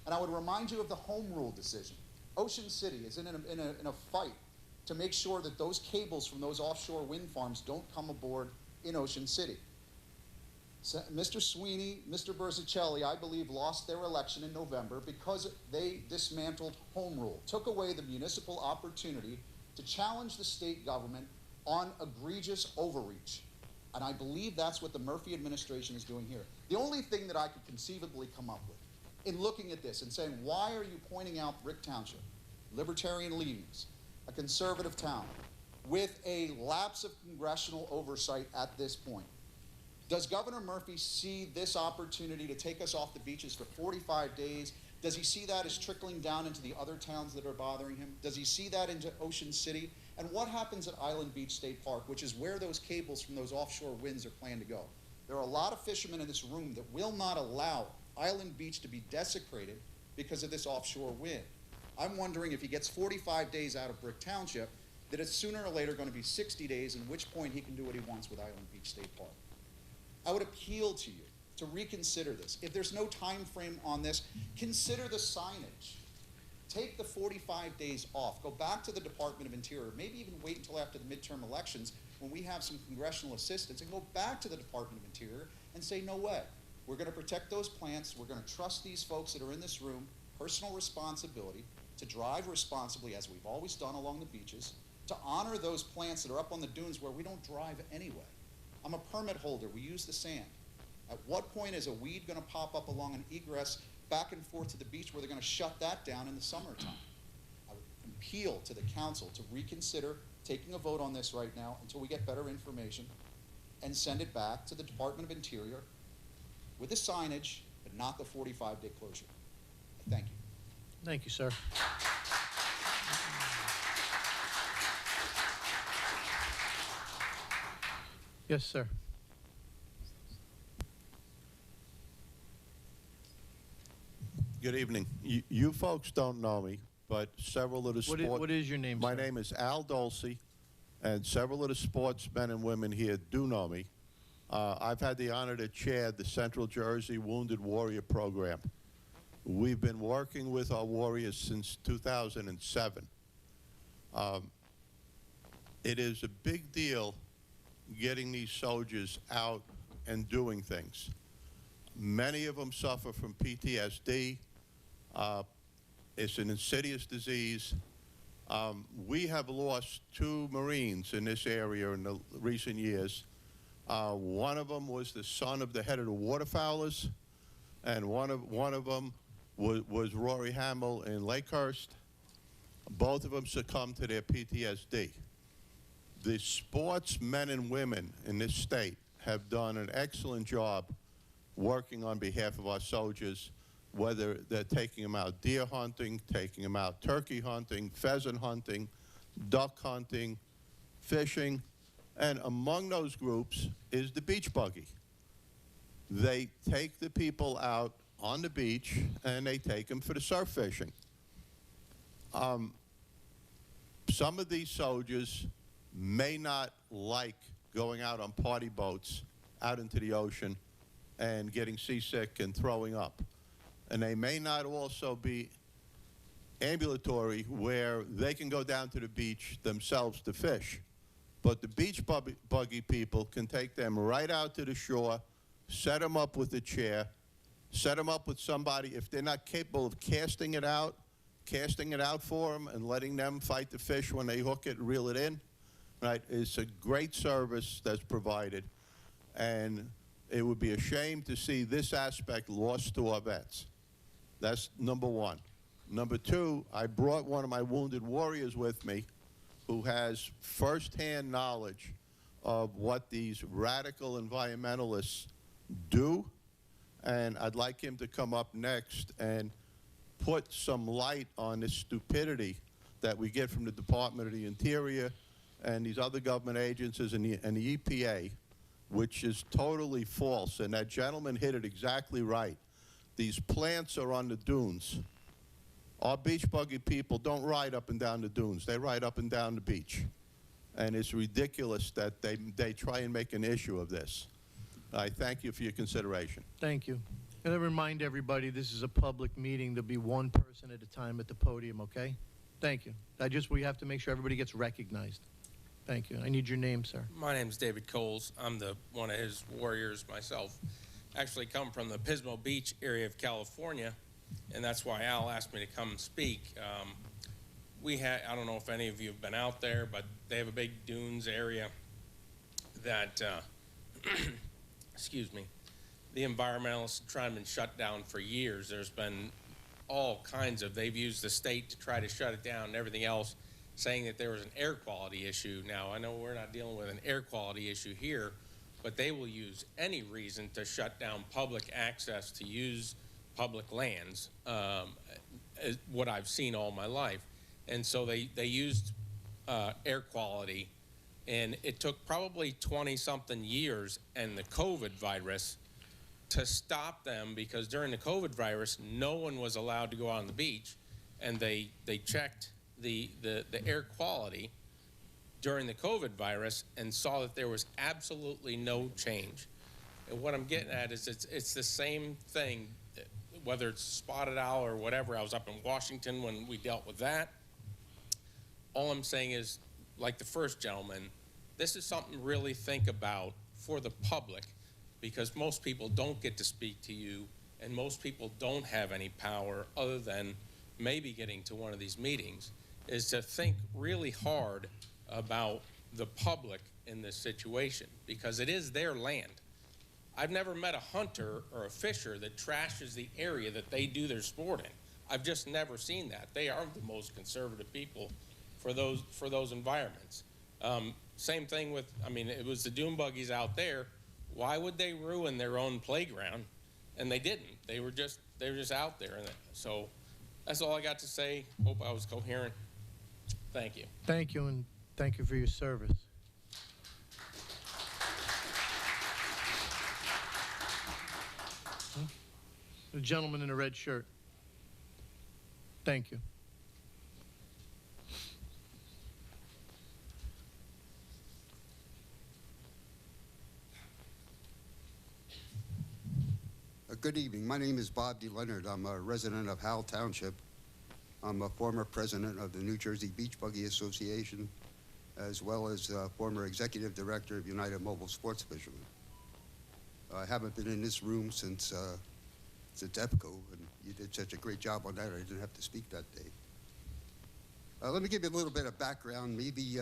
And I would remind you of the home rule decision. Ocean City is in a fight to make sure that those cables from those offshore wind farms don't come aboard in Ocean City. So Mr. Sweeney, Mr. Berzicelli, I believe, lost their election in November because they dismantled home rule, took away the municipal opportunity to challenge the state government on egregious overreach. And I believe that's what the Murphy administration is doing here. The only thing that I could conceivably come up with in looking at this and saying, why are you pointing out Brick Township, libertarian leanings, a conservative town, with a lapse of congressional oversight at this point? Does Governor Murphy see this opportunity to take us off the beaches for 45 days? Does he see that as trickling down into the other towns that are bothering him? Does he see that into Ocean City? And what happens at Island Beach State Park, which is where those cables from those offshore winds are planned to go? There are a lot of fishermen in this room that will not allow Island Beach to be desecrated because of this offshore wind. I'm wondering if he gets 45 days out of Brick Township, that it's sooner or later going to be 60 days, at which point he can do what he wants with Island Beach State Park. I would appeal to you to reconsider this. If there's no time frame on this, consider the signage. Take the 45 days off. Go back to the Department of Interior. Maybe even wait until after the midterm elections when we have some congressional assistance, and go back to the Department of Interior and say, no way. We're going to protect those plants. We're going to trust these folks that are in this room, personal responsibility, to drive responsibly, as we've always done along the beaches, to honor those plants that are up on the dunes where we don't drive anyway. I'm a permit holder. We use the sand. At what point is a weed going to pop up along an egress back and forth to the beach where they're going to shut that down in the summertime? I would appeal to the council to reconsider taking a vote on this right now until we get better information and send it back to the Department of Interior with the signage, but not the 45-day closure. Thank you. Thank you, sir. Yes, sir. Good evening. You folks don't know me, but several of the What is your name, My sir? name is Al Dulce, and several of the sportsmen and women here do know me. I've had the honor to chair the Central Jersey Wounded Warrior Program. We've been working with our warriors since 2007. It is a big deal getting these soldiers out and doing things. Many of them suffer from PTSD. It's an insidious disease. We have lost 2 Marines in this area in the recent years. One of them was the son of the head of the waterfowlers, and one of them was Rory Hamill in Lakehurst. Both of them succumbed to their PTSD. The sportsmen and women in this state have done an excellent job working on behalf of our soldiers, whether they're taking them out deer hunting, taking them out turkey hunting, pheasant hunting, duck hunting, fishing, and among those groups is the beach buggy. They take the people out on the beach and they take them for the surf fishing. Some of these soldiers may not like going out on party boats out into the ocean and getting seasick and throwing up. And they may not also be ambulatory where they can go down to the beach themselves to fish. But the beach buggy people can take them right out to the shore, set them up with a chair, set them up with somebody. If they're not capable of casting it out for them and letting them fight the fish when they hook it and reel it in. Right? It's a great service that's provided, and it would be a shame to see this aspect lost to our vets. That's number one. Number two, I brought one of my wounded warriors with me who has firsthand knowledge of what these radical environmentalists do, and I'd like him to come up next and put some light on this stupidity that we get from the Department of the Interior and these other government agencies and the EPA, which is totally false. And that gentleman hit it exactly right. These plants are on the dunes. Our beach buggy people don't ride up and down the dunes. They ride up and down the beach. and it's ridiculous that they try and make an issue of this. I thank you for your consideration. Thank you. And I remind everybody, this is a public meeting. There'll be one person at a time at the podium, okay? Thank you. We have to make sure everybody gets recognized. Thank you. I need your name, sir. My name's David Coles. I'm one of his warriors myself. Actually come from the Pismo Beach area of California, and that's why Al asked me to come and speak. I don't know if any of you have been out there, but they have a big dunes area that, excuse me, the environmentalists have tried and shut down for years. There's been all kinds of, they've used the state to try to shut it down and everything else, saying that there was an air quality issue. Now, I know we're not dealing with an air quality issue here, but they will use any reason to shut down public access to use public lands, what I've seen all my life. And so they used air quality, and it took probably 20-something years and the COVID virus to stop them, because during the COVID virus, no one was allowed to go out on the beach, and they checked the air quality during the COVID virus and saw that there was absolutely no change. And what I'm getting at is it's the same thing, whether it's spotted owl or whatever. I was up in Washington when we dealt with that. All I'm saying is, like the first gentleman, this is something to really think about for the public, because most people don't get to speak to you, and most people don't have any power other than maybe getting to one of these meetings, is to think really hard about the public in this situation, because it is their land. I've never met a hunter or a fisher that trashes the area that they do their sport in. I've just never seen that. They are the most conservative people for those environments. Same thing with, I mean, it was the dune buggies out there. Why would they ruin their own playground? And they didn't. They were just out there. So that's all I got to say. Hope I was coherent. Thank you. Thank you, and thank you for your service. The gentleman in the red shirt. Thank you. Good evening. My name is Bob D. Leonard. I'm a resident of Howell Township. I'm a former president of the New Jersey Beach Buggy Association, as well as former executive director of United Mobile Sports Fishermen. I haven't been in this room since EPCO, and you did such a great job on that, I didn't have to speak that day. Let me give you a little bit of background. Maybe,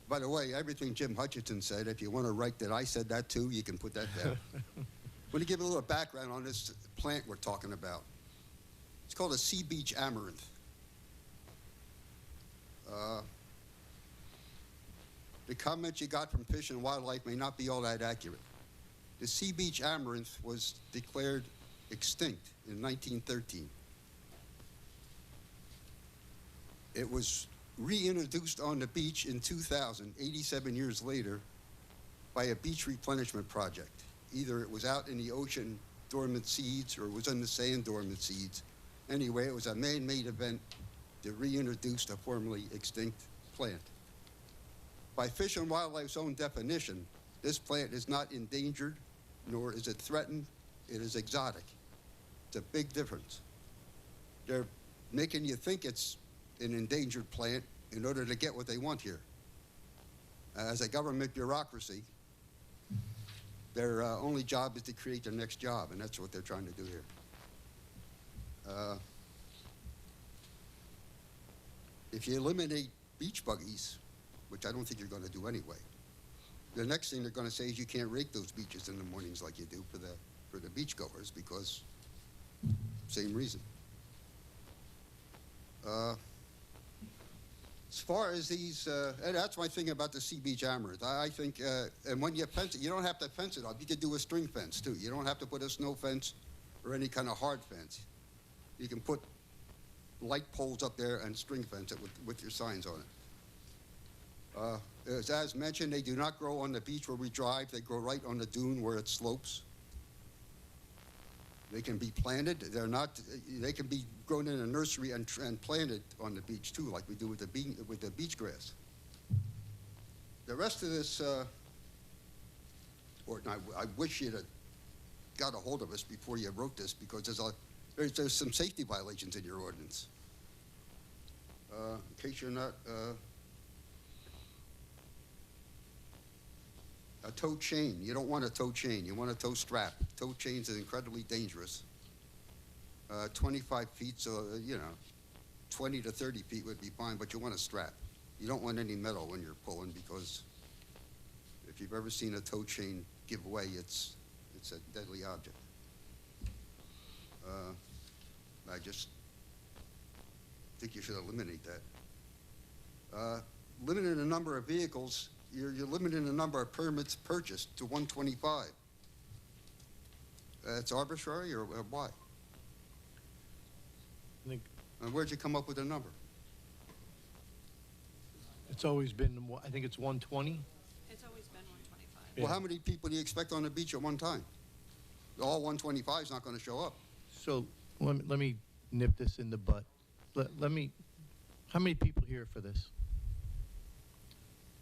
by the way, everything Jim Hutchinson said, if you want to write that I said that too, you can put that down. I'm going to give you a little background on this plant we're talking about. It's called a sea beach amaranth. The comments you got from Fish and Wildlife may not be all that accurate. The sea beach amaranth was declared extinct in 1913. It was reintroduced on the beach in 2000, 87 years later, by a beach replenishment project. Either it was out in the ocean dormant seeds or it was in the sand dormant seeds. Anyway, it was a man-made event that reintroduced a formerly extinct plant. By Fish and Wildlife's own definition, this plant is not endangered, nor is it threatened. It is exotic. It's a big difference. They're making you think it's an endangered plant in order to get what they want here. As a government bureaucracy, their only job is to create their next job, and that's what they're trying to do here. If you eliminate beach buggies, which I don't think you're going to do anyway, the next thing they're going to say is you can't rake those beaches in the mornings like you do for the beachgoers, because same reason. As far as these, and that's my thing about the sea beach amaranth. I think, and when you fence it, you don't have to fence it up. You could do a string fence too. You don't have to put a snow fence or any kind of hard fence. You can put light poles up there and string fence it with your signs on it. As mentioned, they do not grow on the beach where we drive. They grow right on the dune where it slopes. They can be planted. They're not. They can be grown in a nursery and planted on the beach too, like we do with the beach grass. The rest of this, I wish you'd have got a hold of us before you wrote this, because there's some safety violations in your ordinance. In case you're not. A tow chain. You don't want a tow chain. You want a tow strap. Tow chains are incredibly dangerous. 25 feet, so, 20 to 30 feet would be fine, but you want a strap. You don't want any metal when you're pulling, because if you've ever seen a tow chain give way, it's a deadly object. I just think you should eliminate that. Limiting the number of vehicles. You're limiting the number of permits purchased to 125. It's arbitrary, or why? And where'd you come up with the number? It's always been, I think it's 120. It's always been 125. Yeah. Well, how many people do you expect on the beach at one time? All 125 is not going to show up. So let me nip this in the butt. How many people here for this?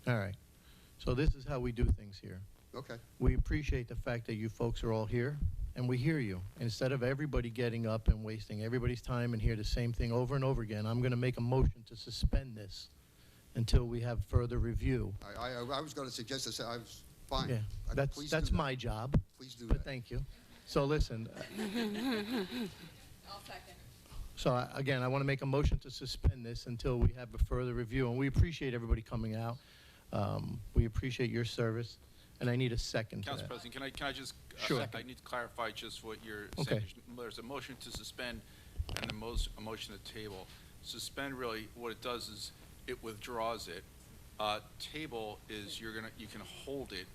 All right. So this is how we do things here. Okay. We appreciate the fact that you folks are all here, and we hear you. Instead of everybody getting up and wasting everybody's time and hear the same thing over and over again, I'm going to make a motion to suspend this until we have further review. I was going to suggest this. I was fine. Yeah, that's my job. Please do But that. thank you. So listen. I'll second. So again, I want to make a motion to suspend this until we have a further review, and we appreciate everybody coming out. We appreciate your service, and I need a second to Council that. President, can I just, Sure. I need to clarify just what you're Okay. saying. There's a motion to suspend and a motion to table. Suspend, really, what it does is it withdraws it. Table is you can hold it.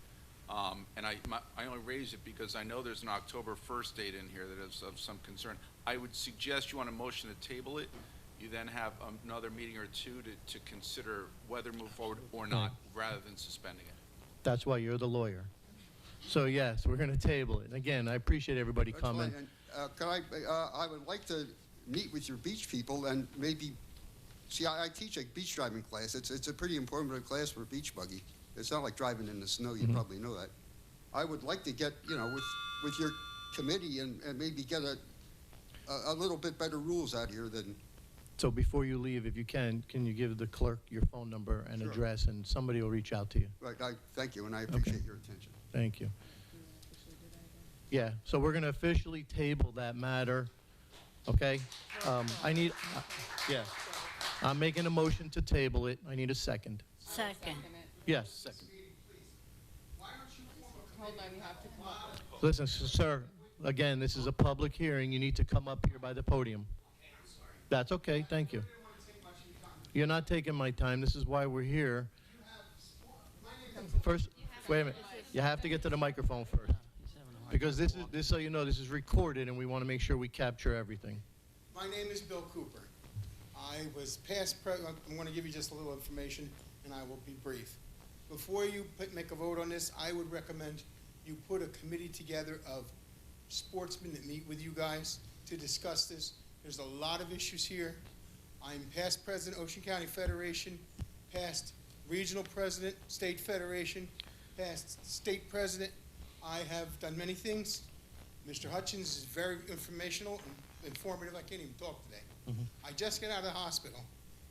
And I only raise it because I know there's an October 1st date in here that is of some concern. I would suggest you want a motion to table it. You then have another meeting or two to consider whether move forward or not, rather than suspending it. That's why you're the lawyer. So yes, we're going to table it. And again, I appreciate everybody That's coming. fine. And, I would like to meet with your beach people and maybe, see, I teach a beach driving class. It's a pretty informative class for beach buggy. It's not like driving in the snow. You probably know that. I would like to get, with your committee and maybe get a little bit better rules out here than. So before you leave, if you can you give the clerk your phone number and Sure. address, and somebody will reach out to you. Right, thank you, and I appreciate your attention. Thank you. Yeah, so we're going to officially table that matter, okay? Yeah. I'm making a motion to table it. I need a second. Second. Yes, second. Hold on, you have to come up with. Listen, sir, again, this is a public hearing. You need to come up here by the podium. That's okay, thank you. You're not taking my time. This is why we're here. First, wait a minute. You have to get to the microphone first. Because this is, so you know, this is recorded, and we want to make sure we capture everything. My name is Bill Cooper. I was past president. I'm going to give you just a little information, and I will be brief. Before you make a vote on this, I would recommend you put a committee together of sportsmen that meet with you guys to discuss this. There's a lot of issues here. I'm past president, Ocean County Federation, past regional president, state federation, past state president. I have done many things. Mr. Hutchins is very informational and informative. I can't even talk today. I just got out of the hospital,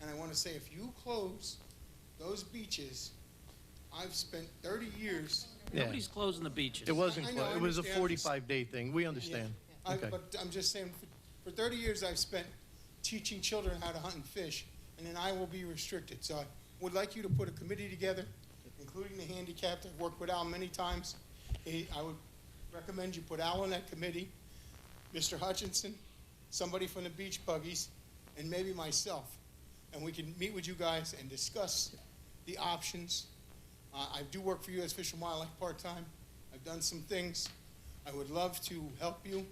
and I want to say, if you close those beaches, I've spent 30 years. Yeah. Nobody's closing the beaches. It wasn't, I know, I it was a understand. 45-day thing. We understand. Okay. But I'm just saying, for 30 years I've spent teaching children how to hunt and fish, and then I will be restricted. So I would like you to put a committee together, including the handicapped. I've worked with Al many times. I would recommend you put Al on that committee, Mr. Hutchinson, somebody from the beach buggies, and maybe myself. And we can meet with you guys and discuss the options. I do work for U.S. Fish and Wildlife part-time. I've done some things. I would love to help you.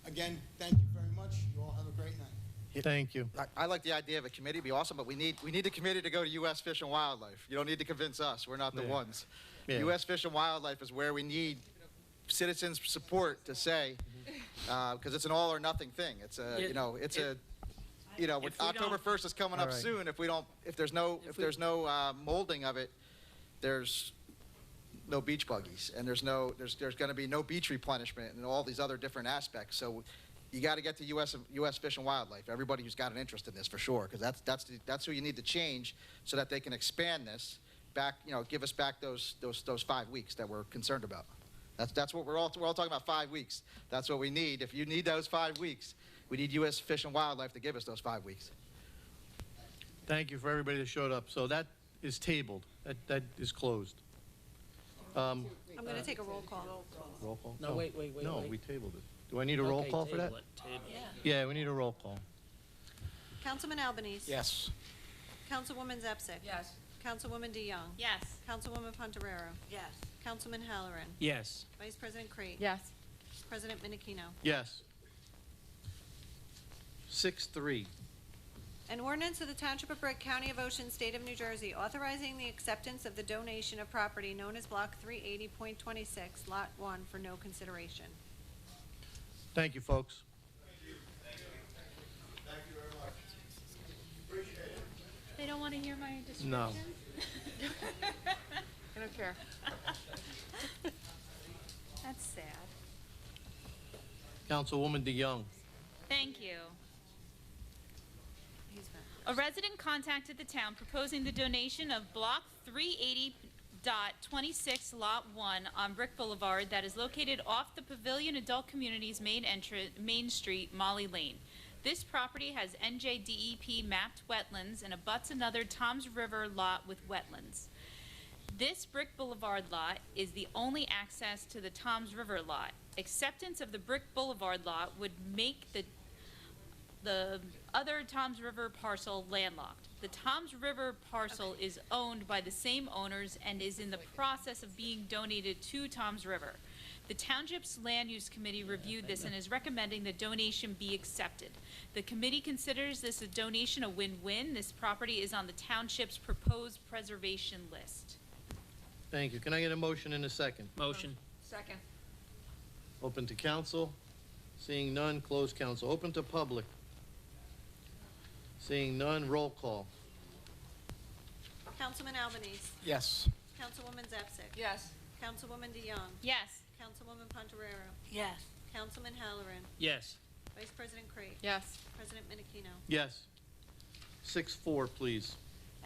Again, thank you very much. You all have a great night. Thank you. I like the idea of a committee. It'd be awesome, but we need the committee to go to U.S. Fish and Wildlife. You don't need to convince us. We're not the Yeah. ones. Yeah. U.S. Fish and Wildlife is where we need citizens' support to say, because it's an all or nothing thing. It's a, Yeah, you know, it's if- with if we October don't- 1st is coming All up right. soon. If there's no molding of it, there's no beach buggies, and there's going to be no beach replenishment and all these other different aspects. So you got to get to U.S. Fish and Wildlife, everybody who's got an interest in this for sure, because that's who you need to change so that they can expand this back, give us back those 5 weeks that we're concerned about. That's what we're all talking about, 5 weeks. That's what we need. If you need those 5 weeks, we need U.S. Fish and Wildlife to give us those 5 weeks. Thank you for everybody that showed up. So that is tabled. That is closed. I'm going to take a roll call. Roll call? No, wait. No, wait. we tabled it. Do I need a roll Okay, call for that? table it, table it. Yeah, we need a roll call. Councilman Albanese. Yes. Councilwoman Zepsic. Yes. Councilwoman DeYoung. Yes. Councilwoman Pontorero. Yes. Councilman Halloran. Yes. Vice President Crate. Yes. President Minikino. Yes. 6-3. An ordinance of the Township of Brick, County of Ocean, State of New Jersey, authorizing the acceptance of the donation of property known as Block 380.26, Lot 1, for no consideration. Thank you, folks. They don't want to hear my description? No. I don't care. That's sad. Councilwoman DeYoung. Thank you. He's back. A resident contacted the town proposing the donation of Block 380.26, Lot 1 on Brick Boulevard that is located off the Pavilion Adult Communities Main Street, Molly Lane. This property has NJDEP mapped wetlands and abuts another Toms River lot with wetlands. This Brick Boulevard lot is the only access to the Toms River lot. Acceptance of the Brick Boulevard lot would make the other Toms River parcel landlocked. The Toms River parcel is owned by the same owners and is in the process of being donated to Toms River. The Township's Land Use Committee reviewed this and is recommending the donation be accepted. The committee considers this a donation a win-win. This property is on the Township's proposed preservation list. Thank you. Can I get a motion in a second? Motion. Second. Open to council. Seeing none, close council. Open to public. Seeing none, roll call. Councilman Albanese. Yes. Councilwoman Zepsic. Yes. Councilwoman DeYoung. Yes. Councilwoman Pontorero. Yes. Councilman Halloran. Yes. Vice President Crate. Yes. President Minikino. Yes. 6-4, please.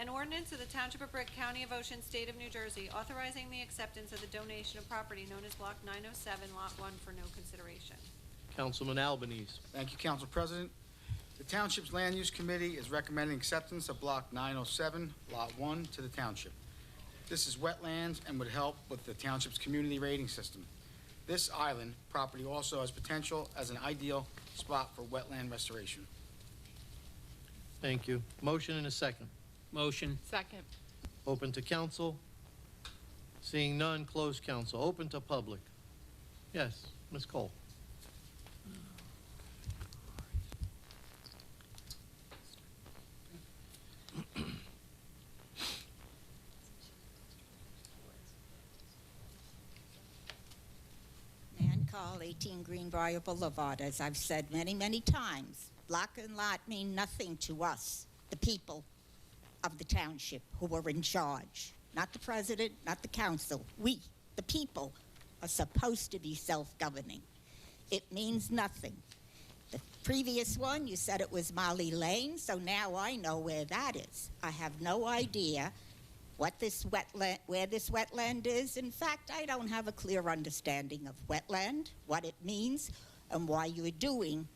An ordinance of the Township of Brick, County of Ocean, State of New Jersey, authorizing the acceptance of the donation of property known as Block 907, Lot 1, for no consideration. Councilman Albanese. Thank you, Council President. The Township's Land Use Committee is recommending acceptance of Block 907, Lot 1 to the Township. This is wetlands and would help with the Township's community rating system. This island property also has potential as an ideal spot for wetland restoration. Thank you. Motion in a second. Motion. Second. Open to council. Seeing none, close council. Open to public. Yes, Ms. Cole. Man Call, 18 Greenbrier Boulevard. As I've said many, many times, block and lot mean nothing to us, the people of the township who are in charge. Not the president, not the council. We, the people, are supposed to be self-governing. It means nothing. The previous one, you said it was Molly Lane, so now I know where that is. I have no idea where this wetland is. In fact, I don't have a clear understanding of wetland, what it means, and why you're doing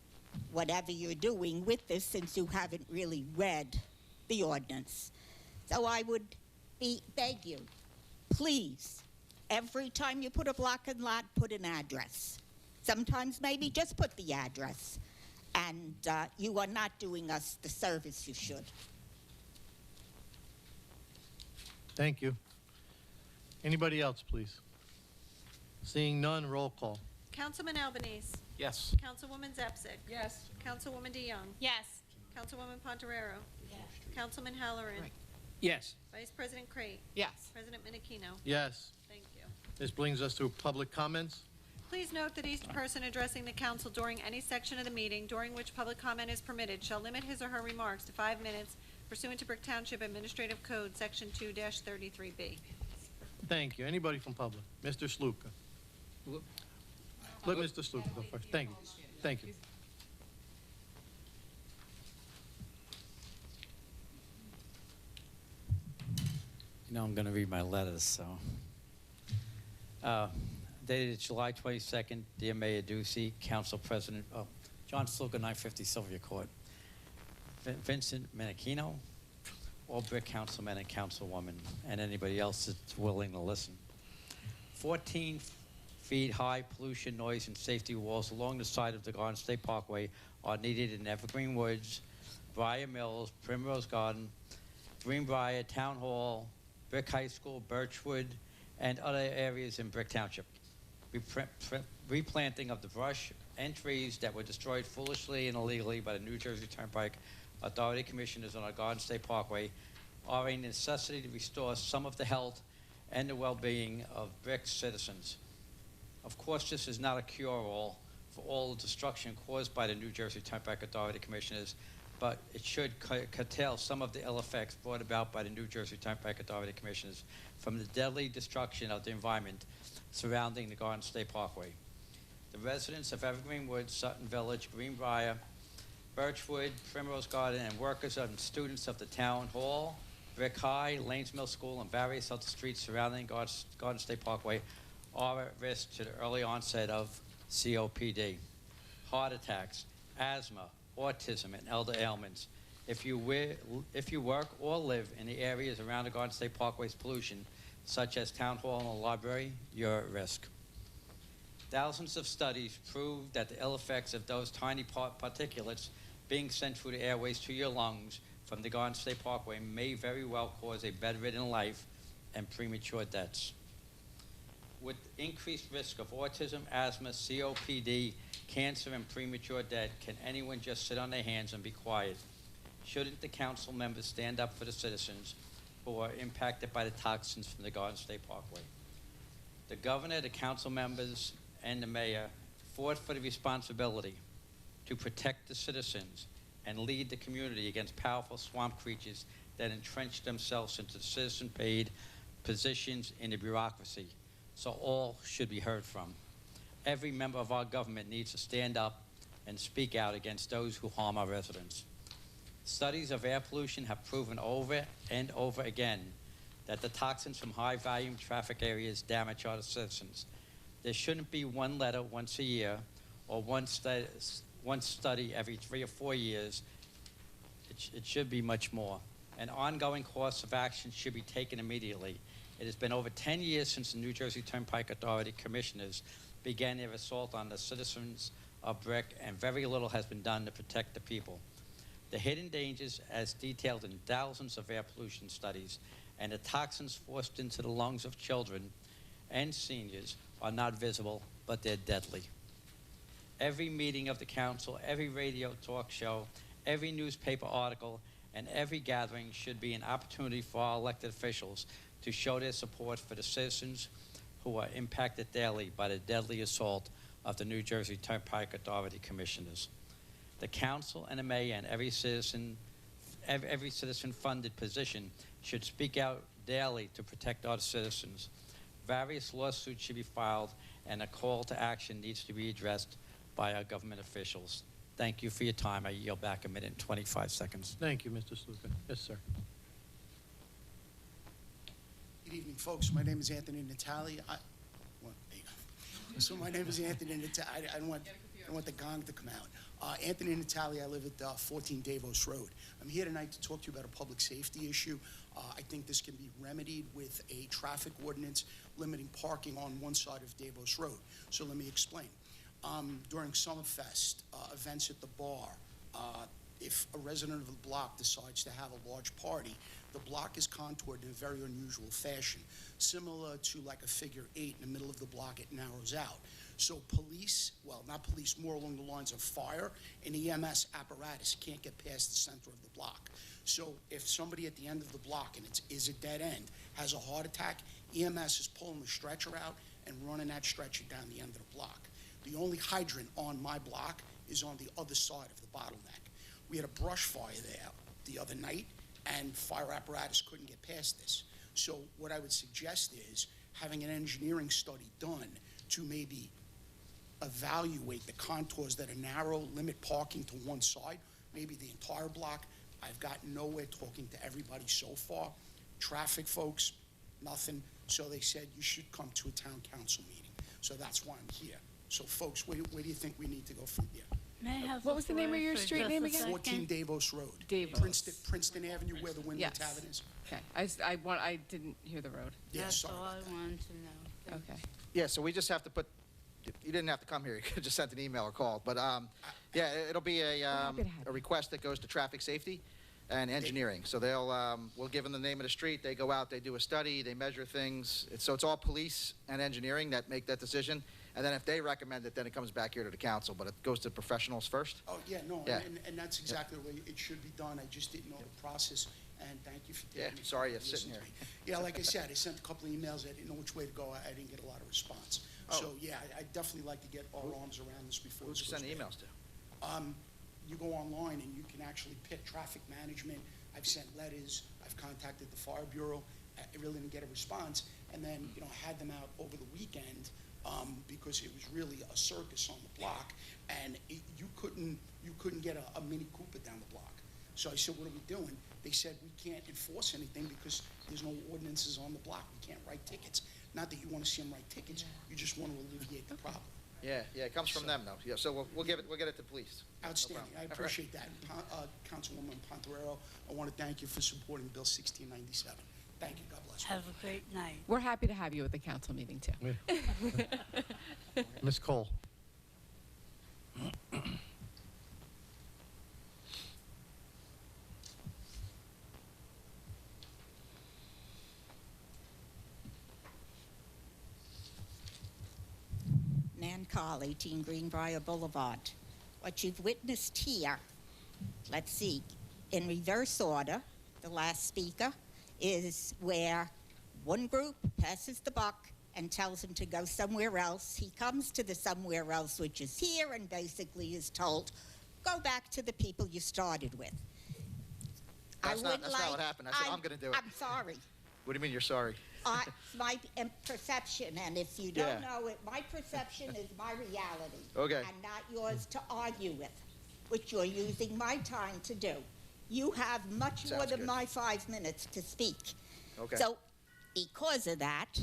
whatever you're doing with this, since you haven't really read the ordinance. So I would beg you, please, every time you put a block and lot, put an address. Sometimes maybe just put the address. And you are not doing us the service you should. Thank you. Anybody else, please? Seeing none, roll call. Councilman Albanese. Yes. Councilwoman Zepsic. Yes. Councilwoman DeYoung. Yes. Councilwoman Pontorero. Councilman Halloran. Yes. Vice President Crate. Yes. President Minikino. Yes. Thank you. This brings us to public comments. Please note that each person addressing the council during any section of the meeting during which public comment is permitted shall limit his or her remarks to 5 minutes pursuant to Brick Township Administrative Code, Section 2-33B. Thank you. Anybody from public? Mr. Sluka. Let Mr. Sluka go first. Thank you. Thank you. You know, I'm going to read my letters, so. Dated July 22nd, dear Mayor Ducey, Council President, John Sluka, 950 Sylvia Court. Vincent Menachino, all Brick councilmen and councilwomen, and anybody else that's willing to listen. 14 feet high pollution, noise, and safety walls along the side of the Garden State Parkway are needed in Evergreen Woods, Briar Mills, Primrose Garden, Greenbrier, Town Hall, Brick High School, Birchwood, and other areas in Brick Township. Replanting of the brush and trees that were destroyed foolishly and illegally by the New Jersey Turnpike Authority Commissioners on our Garden State Parkway are a necessity to restore some of the health and the well-being of Brick citizens. Of course, this is not a cure-all for all the destruction caused by the New Jersey Turnpike Authority Commissioners, but it should curtail some of the ill effects brought about by the New Jersey Turnpike Authority Commissioners from the deadly destruction of the environment surrounding the Garden State Parkway. The residents of Evergreen Woods, Sutton Village, Greenbrier, Birchwood, Primrose Garden, and workers and students of the Town Hall, Brick High, Lanes Mill School, and various other streets surrounding Garden State Parkway are at risk to the early onset of COPD, heart attacks, asthma, autism, and elder ailments. If you work or live in the areas around the Garden State Parkway's pollution, such as Town Hall and the library, you're at risk. Thousands of studies prove that the ill effects of those tiny particulates being sent through the airways to your lungs from the Garden State Parkway may very well cause a bedridden life and premature deaths. With increased risk of autism, asthma, COPD, cancer, and premature death, can anyone just sit on their hands and be quiet? Shouldn't the council members stand up for the citizens who are impacted by the toxins from the Garden State Parkway? The governor, the council members, and the mayor fought for the responsibility to protect the citizens and lead the community against powerful swamp creatures that entrench themselves into citizen-paid positions in the bureaucracy. So all should be heard from. Every member of our government needs to stand up and speak out against those who harm our residents. Studies of air pollution have proven over and over again that the toxins from high-volume traffic areas damage our citizens. There shouldn't be one letter once a year or one study every 3 or 4 years. It should be much more. An ongoing course of action should be taken immediately. It has been over 10 years since the New Jersey Turnpike Authority Commissioners began their assault on the citizens of Brick, and very little has been done to protect the people. The hidden dangers, as detailed in thousands of air pollution studies, and the toxins forced into the lungs of children and seniors are not visible, but they're deadly. Every meeting of the council, every radio talk show, every newspaper article, and every gathering should be an opportunity for our elected officials to show their support for the citizens who are impacted daily by the deadly assault of the New Jersey Turnpike Authority Commissioners. The council and the mayor and every citizen-funded position should speak out daily to protect our citizens. Various lawsuits should be filed, and a call to action needs to be addressed by our government officials. Thank you for your time. I yield back 1 minute and 25 seconds. Thank you, Mr. Sluka. Yes, sir. Good evening, folks. My name is Anthony Natali. So my name is Anthony Natali. I don't want the gong to come out. Anthony Natali. I live at 14 Davos Road. I'm here tonight to talk to you about a public safety issue. I think this can be remedied with a traffic ordinance limiting parking on one side of Davos Road. So let me explain. During Summerfest events at the bar, if a resident of the block decides to have a large party, the block is contoured in a very unusual fashion, similar to like a figure 8 in the middle of the block. It narrows out. So police, well, not police, more along the lines of fire and EMS apparatus can't get past the center of the block. So if somebody at the end of the block, and it is a dead end, has a heart attack, EMS is pulling the stretcher out and running that stretcher down the end of the block. The only hydrant on my block is on the other side of the bottleneck. We had a brush fire there the other night, and fire apparatus couldn't get past this. So what I would suggest is having an engineering study done to maybe evaluate the contours that are narrow, limit parking to one side, maybe the entire block. I've gotten nowhere talking to everybody so far. Traffic folks, nothing. So they said you should come to a town council meeting. So that's why I'm here. So folks, where do you think we need to go from here? May I have What was the name of floor your for street just name a again? second? 14 Davos Road. Davos. Princeton Avenue, where the Windmill Yes. Tavern is. Okay, I didn't hear the road. Yeah, That's sorry all about I that. wanted to know. Okay. Yeah, so we just have to put, you didn't have to come here, you could just sent an email or called, but, yeah, it'll be a request that goes to traffic safety and engineering. So we'll give them the name of the street, they go out, they do a study, they measure things. So it's all police and engineering that make that decision. And then if they recommend it, then it comes back here to the council, but it goes to professionals first. Oh, yeah, no, Yeah. and that's exactly the way it should be done. I just didn't know the process, and thank you for taking Yeah, the time sorry to you're sitting listen to here. me. Yeah, like I said, I sent a couple of emails. I didn't know which way to go. I didn't get a lot of response. Oh. So, yeah, I'd definitely like to get our arms around this before Who'd this you goes send the bad. emails to? You go online and you can actually pick traffic management. I've sent letters. I've contacted the fire bureau. I really didn't get a response. And then, I had them out over the weekend because it was really a circus on the block. And you couldn't get a Mini Cooper down the block. So I said, what are we doing? They said, we can't enforce anything because there's no ordinances on the block. We can't write tickets. Not that you want to see them write tickets. You just want to alleviate the problem. Yeah, it comes from them though. Yeah, so we'll get it to police. Outstanding. No I problem. appreciate that. Councilwoman Pontorero, I want to thank you for supporting Bill 1697. Thank you. God bless you. Have a great night. We're happy to have you at the council meeting, too. Ms. Cole. Nan Carl, 18 Greenbrier Boulevard. What you've witnessed here, let's see, in reverse order, the last speaker is where one group passes the buck and tells him to go somewhere else. He comes to the somewhere else, which is here, and basically is told, go back to the people you started with. That's not what happened. I said, I'm going to do it. I'm sorry. What do you mean you're sorry? It's my perception, and if you don't know it, my perception is my reality. Okay. And not yours to argue with, which you're using my time to do. You have much more Sounds than good. my 5 minutes to speak. Okay. So, because of that,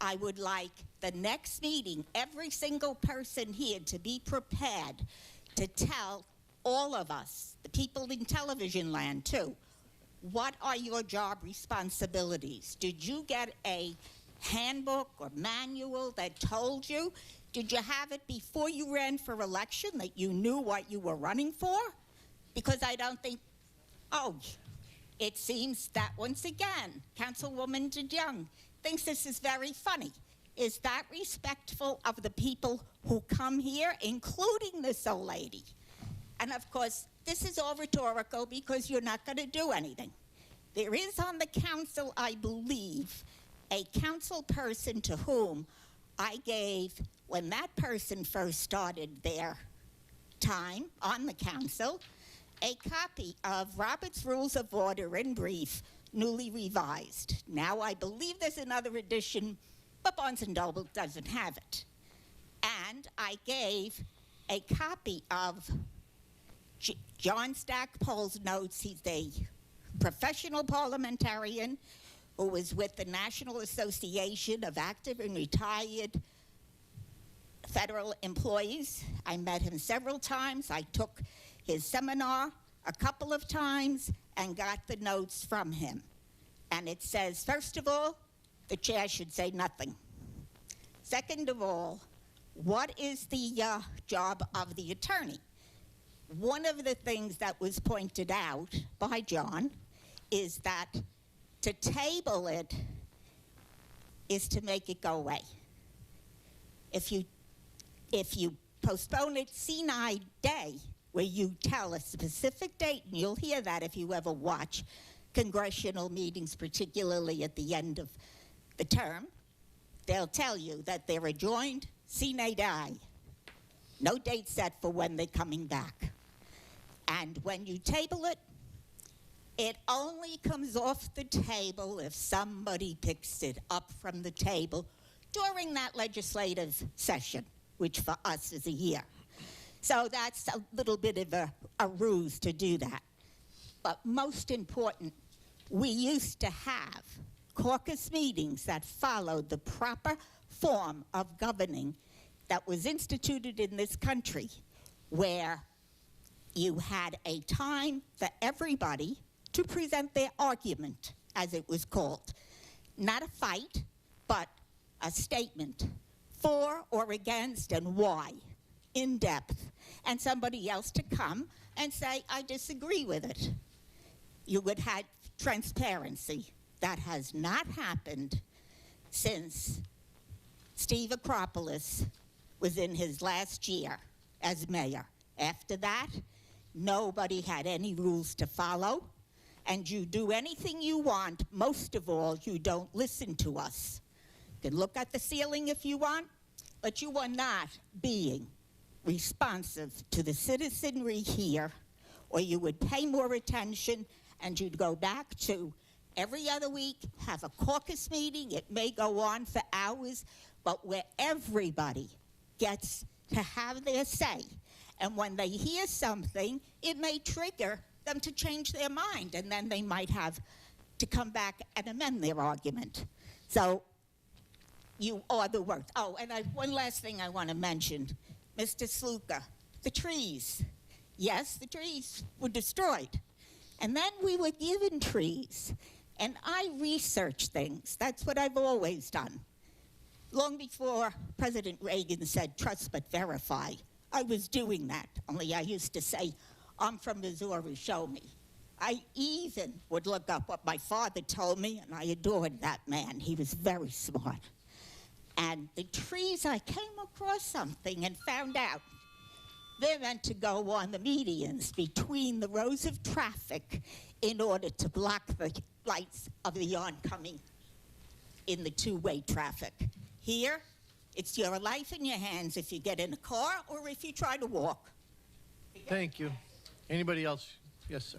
I would like the next meeting, every single person here to be prepared to tell all of us, the people in television land too, what are your job responsibilities? Did you get a handbook or manual that told you? Did you have it before you ran for election that you knew what you were running for? Because I don't think, it seems that once again, Councilwoman DeYoung thinks this is very funny. Is that respectful of the people who come here, including this old lady? And of course, this is all rhetorical because you're not going to do anything. There is on the council, I believe, a council person to whom I gave, when that person first started their time on the council, a copy of Robert's Rules of Order in brief, newly revised. Now I believe there's another edition, but Barnes & Noble doesn't have it. And I gave a copy of John Stackpole's notes. He's a professional parliamentarian who was with the National Association of Active and Retired Federal Employees. I met him several times. I took his seminar a couple of times and got the notes from him. And it says, first of all, the chair should say nothing. Second of all, what is the job of the attorney? One of the things that was pointed out by John is that to table it is to make it go away. If you postpone it, C9 day, where you tell a specific date, and you'll hear that if you ever watch congressional meetings, particularly at the end of the term, they'll tell you that they're adjourned sine die. No date set for when they're coming back. And when you table it, it only comes off the table if somebody picks it up from the table during that legislative session, which for us is a year. So that's a little bit of a ruse to do that. But most important, we used to have caucus meetings that followed the proper form of governing that was instituted in this country, where you had a time for everybody to present their argument, as it was called. Not a fight, but a statement for or against and why, in depth, and somebody else to come and say, I disagree with it. You would have transparency. That has not happened since Steve Acropolis was in his last year as mayor. After that, nobody had any rules to follow, and you do anything you want. Most of all, you don't listen to us. You can look at the ceiling if you want, but you are not being responsive to the citizenry here, or you would pay more attention and you'd go back to every other week, have a caucus meeting. It may go on for hours, but where everybody gets to have their say. And when they hear something, it may trigger them to change their mind, and then they might have to come back and amend their argument. So you are the worst. Oh, and one last thing I want to mention. Mr. Sluka, the trees. Yes, the trees were destroyed. And then we were given trees. And I research things. That's what I've always done. Long before President Reagan said, trust but verify, I was doing that. Only I used to say, I'm from Missouri, show me. I even would look up what my father told me, and I adored that man. He was very smart. And the trees, I came across something and found out they're meant to go on the medians between the rows of traffic in order to block the lights of the oncoming in the two-way traffic. Here, it's your life in your hands if you get in a car or if you try to walk. Thank you. Anybody else? Yes, sir.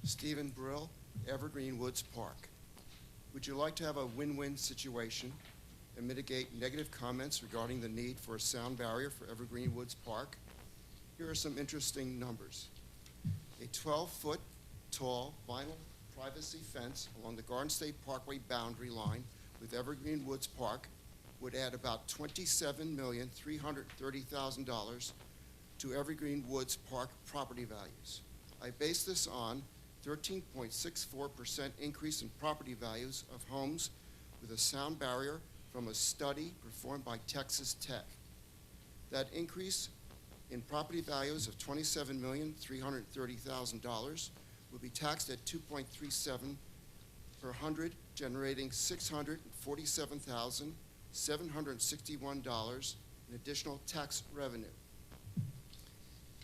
Stephen Brill, Evergreen Woods Park. Would you like to have a win-win situation and mitigate negative comments regarding the need for a sound barrier for Evergreen Woods Park? Here are some interesting numbers. A 12-foot tall vinyl privacy fence along the Garden State Parkway boundary line with Evergreen Woods Park would add about $27,330,000 to Evergreen Woods Park property values. I base this on 13.64% increase in property values of homes with a sound barrier from a study performed by Texas Tech. That increase in property values of $27,330,000 will be taxed at 2.37 per hundred, generating $647,761 in additional tax revenue.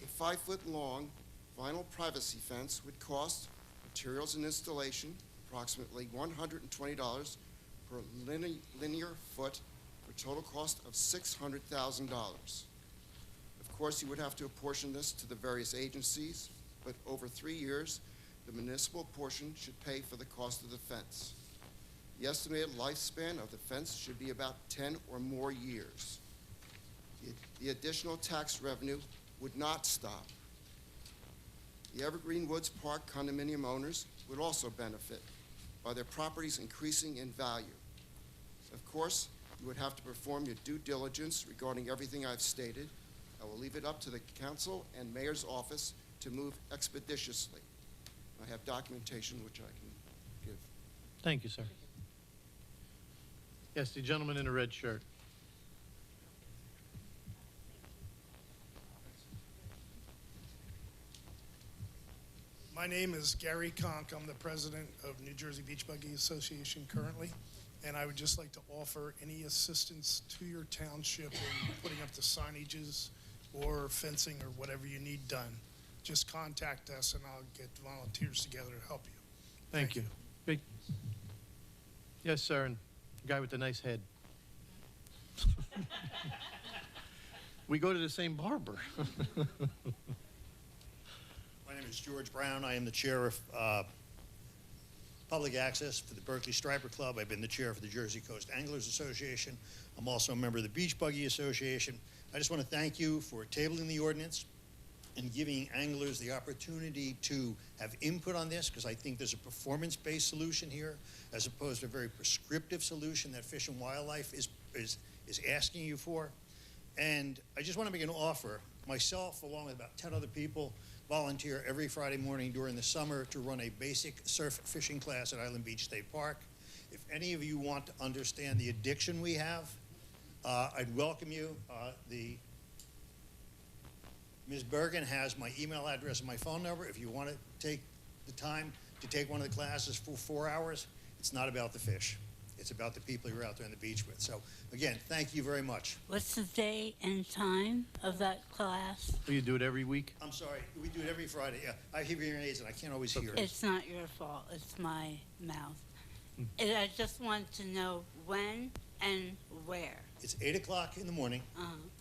A 5-foot-long vinyl privacy fence would cost materials and installation approximately $120 per linear foot for a total cost of $600,000. Of course, you would have to apportion this to the various agencies, but over 3 years, the municipal portion should pay for the cost of the fence. The estimated lifespan of the fence should be about 10 or more years. The additional tax revenue would not stop. The Evergreen Woods Park condominium owners would also benefit by their properties increasing in value. Of course, you would have to perform your due diligence regarding everything I've stated. I will leave it up to the council and mayor's office to move expeditiously. I have documentation which I can give. Thank you, sir. Yes, the gentleman in the red shirt. My name is Gary Conk. I'm the president of New Jersey Beach Buggy Association currently, and I would just like to offer any assistance to your township in putting up the signages or fencing or whatever you need done. just contact us and I'll get volunteers together to help you. Thank you. Big. Yes, sir, and guy with the nice head. We go to the same barber. My name is George Brown. I am the chair of Public Access for the Berkeley Striper Club. I've been the chair for the Jersey Coast Anglers Association. I'm also a member of the Beach Buggy Association. I just want to thank you for tabling the ordinance and giving anglers the opportunity to have input on this, because I think there's a performance-based solution here as opposed to a very prescriptive solution that Fish and Wildlife is asking you for. And I just want to make an offer. Myself, along with about 10 other people, volunteer every Friday morning during the summer to run a basic surf fishing class at Island Beach State Park. If any of you want to understand the addiction we have, I'd welcome you. Ms. Bergen has my email address and my phone number. If you want to take the time to take one of the classes for 4 hours, it's not about the fish. It's about the people you're out there on the beach with. So, again, thank you very much. What's the day and time of that class? Do you do it every week? I'm sorry, we do it every Friday. Yeah, I have hearing aids and I can't always hear. It's not your fault. It's my mouth. And I just want to know when and where. It's 8 o'clock in the morning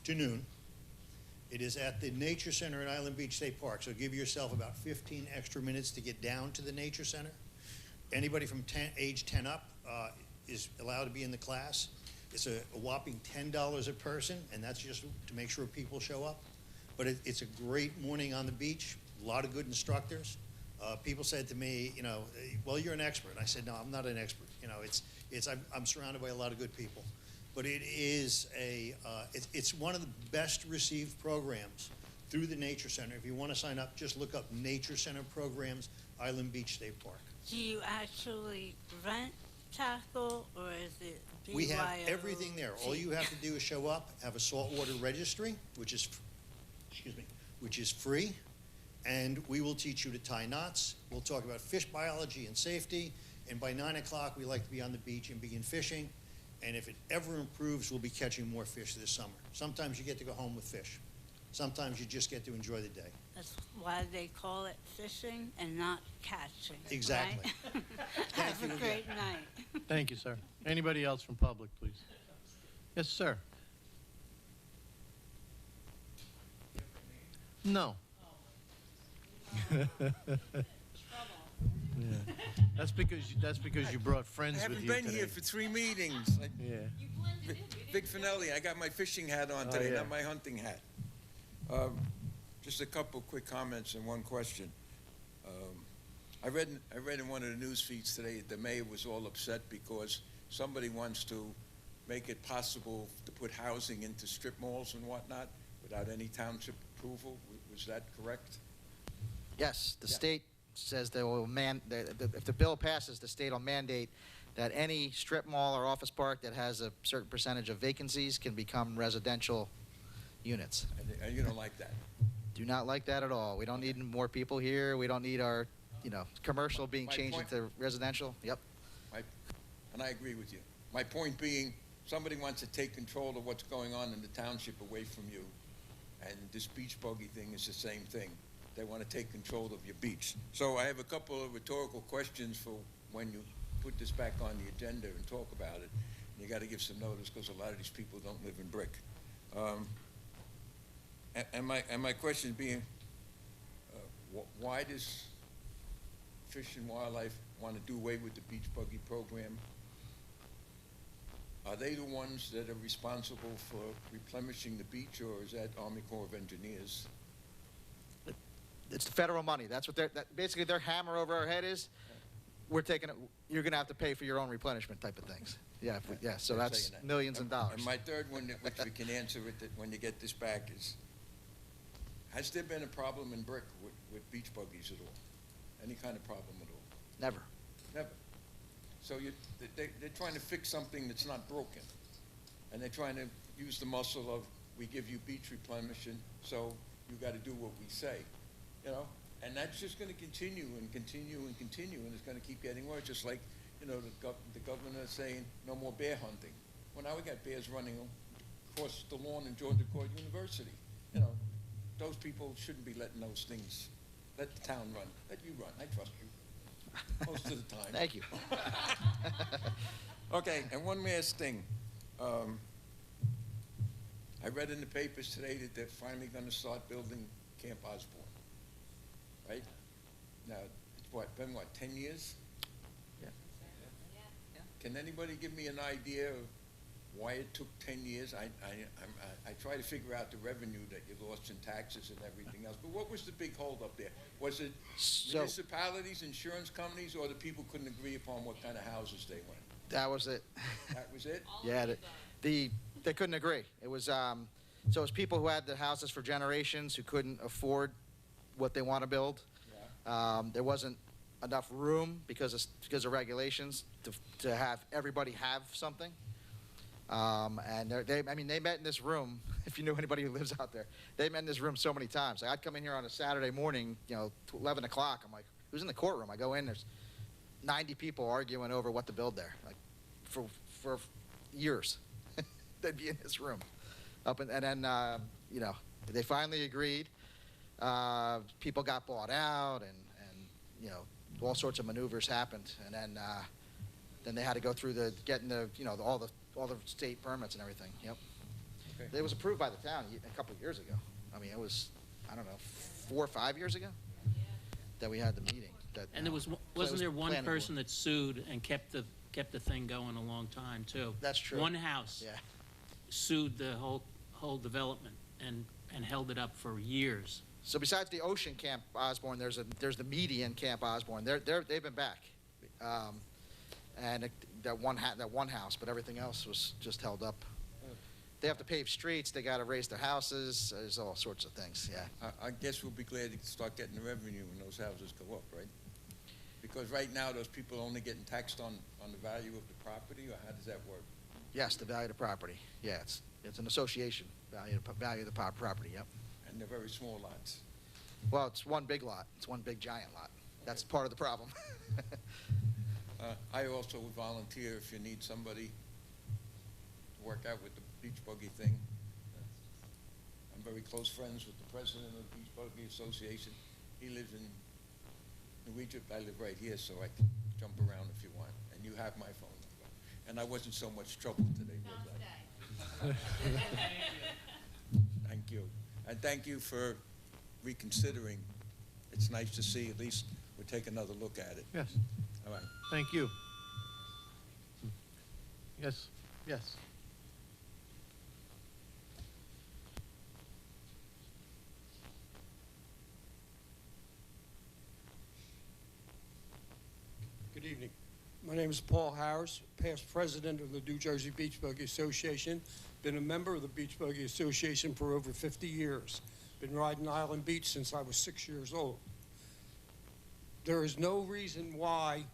to noon. It is at the Nature Center at Island Beach State Park, so give yourself about 15 extra minutes to get down to the Nature Center. Anybody from age 10 up is allowed to be in the class. It's a whopping $10 a person, and that's just to make sure people show up. But it's a great morning on the beach, a lot of good instructors. People said to me, you know, well, you're an expert. I said, no, I'm not an expert. You know, I'm surrounded by a lot of good people. But it is it's one of the best received programs through the Nature Center. If you want to sign up, just look up Nature Center Programs, Island Beach State Park. Do you actually rent tackle, or is it BYO? We have everything there. All you have to do is show up, have a saltwater registry, which is free, and we will teach you to tie knots. We'll talk about fish biology and safety, and by 9 o'clock, we like to be on the beach and begin fishing. And if it ever improves, we'll be catching more fish this summer. Sometimes you get to go home with fish. Sometimes you just get to enjoy the day. That's why they call it fishing and not catching. Exactly. Right? Have a great night. Thank you, sir. Anybody else from public, please? Yes, sir. No. Yeah. That's because you brought friends with you I haven't been today. here for 3 meetings. Yeah. Vic Finelli, I got my fishing hat on today, not my hunting hat. Just a couple quick comments and one question. I read in one of the news feeds today that the mayor was all upset because somebody wants to make it possible to put housing into strip malls and whatnot without any township approval. Was that correct? Yes, the state says they will if the bill passes, the state will mandate that any strip mall or office park that has a certain percentage of vacancies can become residential units. And you don't like that? Do not like that at all. We don't need more people here. We don't need our, commercial being changed into residential. Yep. And I agree with you. My point being, somebody wants to take control of what's going on in the township away from you. And this beach buggy thing is the same thing. They want to take control of your beach. So I have a couple of rhetorical questions for when you put this back on the agenda and talk about it. And you got to give some notice because a lot of these people don't live in Brick. And my question being, why does Fish and Wildlife want to do away with the beach buggy program? Are they the ones that are responsible for replenishing the beach, or is that Army Corps of Engineers? It's the federal money. That's what basically their hammer over our head is. We're taking it. You're going to have to pay for your own replenishment type of things. Yeah, so that's millions of dollars. And my third one, which we can answer it when you get this back, is: has there been a problem in Brick with beach buggies at all? Any kind of problem at all? Never. Never. So they're trying to fix something that's not broken, and they're trying to use the muscle of, we give you beach replenishment, so you got to do what we say. And that's just going to continue and continue and continue, and it's going to keep getting worse. Just like, the governor saying no more bear hunting. Well, now we got bears running across the lawn in Georgia Court University. those people shouldn't be letting those things, let the town run, let you run, I trust you, most of the time. Thank you. Okay, and one last thing. I read in the papers today that they're finally gonna start building Camp Osborne, right? Now, it's been 10 years? Yeah. Can anybody give me an idea of why it took 10 years? I try to figure out the revenue that you lost in taxes and everything else, but what was the big holdup there? Was it municipalities, insurance companies, or the people couldn't agree upon what kind of houses they wanted? That was it. That was it? Yeah, they couldn't agree. It was, so it was people who had the houses for generations who couldn't afford what they want to build. There wasn't enough room because of regulations to have everybody have something. And they met in this room, if you knew anybody who lives out there, they met in this room so many times. Like, I'd come in here on a Saturday morning, 11 o'clock. I'm like, who's in the courtroom? I go in, there's 90 people arguing over what to build there, like for years. They'd be in this room. And then, they finally agreed. People got bought out, and all sorts of maneuvers happened. And then they had to go through getting all the state permits and everything. Yep. Okay. It was approved by the town a couple of years ago. I mean, it was, I don't know, 4 or 5 years ago that we had the meeting. And wasn't there one person that sued and kept the thing going a long time, too? That's true. One house sued the whole development and held it up for years. So besides the Ocean Camp Osborne, there's the median Camp Osborne. They've been back, and that one house, but everything else was just held up. They have to pave streets. They got to raise their houses. There's all sorts of things. Yeah. I guess we'll be glad to start getting the revenue when those houses go up, right? Because right now, those people are only getting taxed on the value of the property, or how does that work? Yes, the value of the property. Yeah, it's an association value of the property. Yep. And they're very small lots. Well, it's one big lot. It's one big giant lot. That's part of the problem. I also would volunteer if you need somebody to work out with the beach buggy thing. I'm very close friends with the president of the Beach Buggy Association. He lives in New Egypt. I live right here, so I can jump around if you want. And you have my phone number. And I wasn't so much trouble today, was I? Thank you. And thank you for reconsidering. It's nice to see at least we'll take another look at it. Yes. All right. Thank you. Yes. Yes. Good evening. My name is Paul Harris, past president of the New Jersey Beach Buggy Association. Been a member of the Beach Buggy Association for over 50 years. Been riding Island Beach since I was 6 years old. There is no reason why,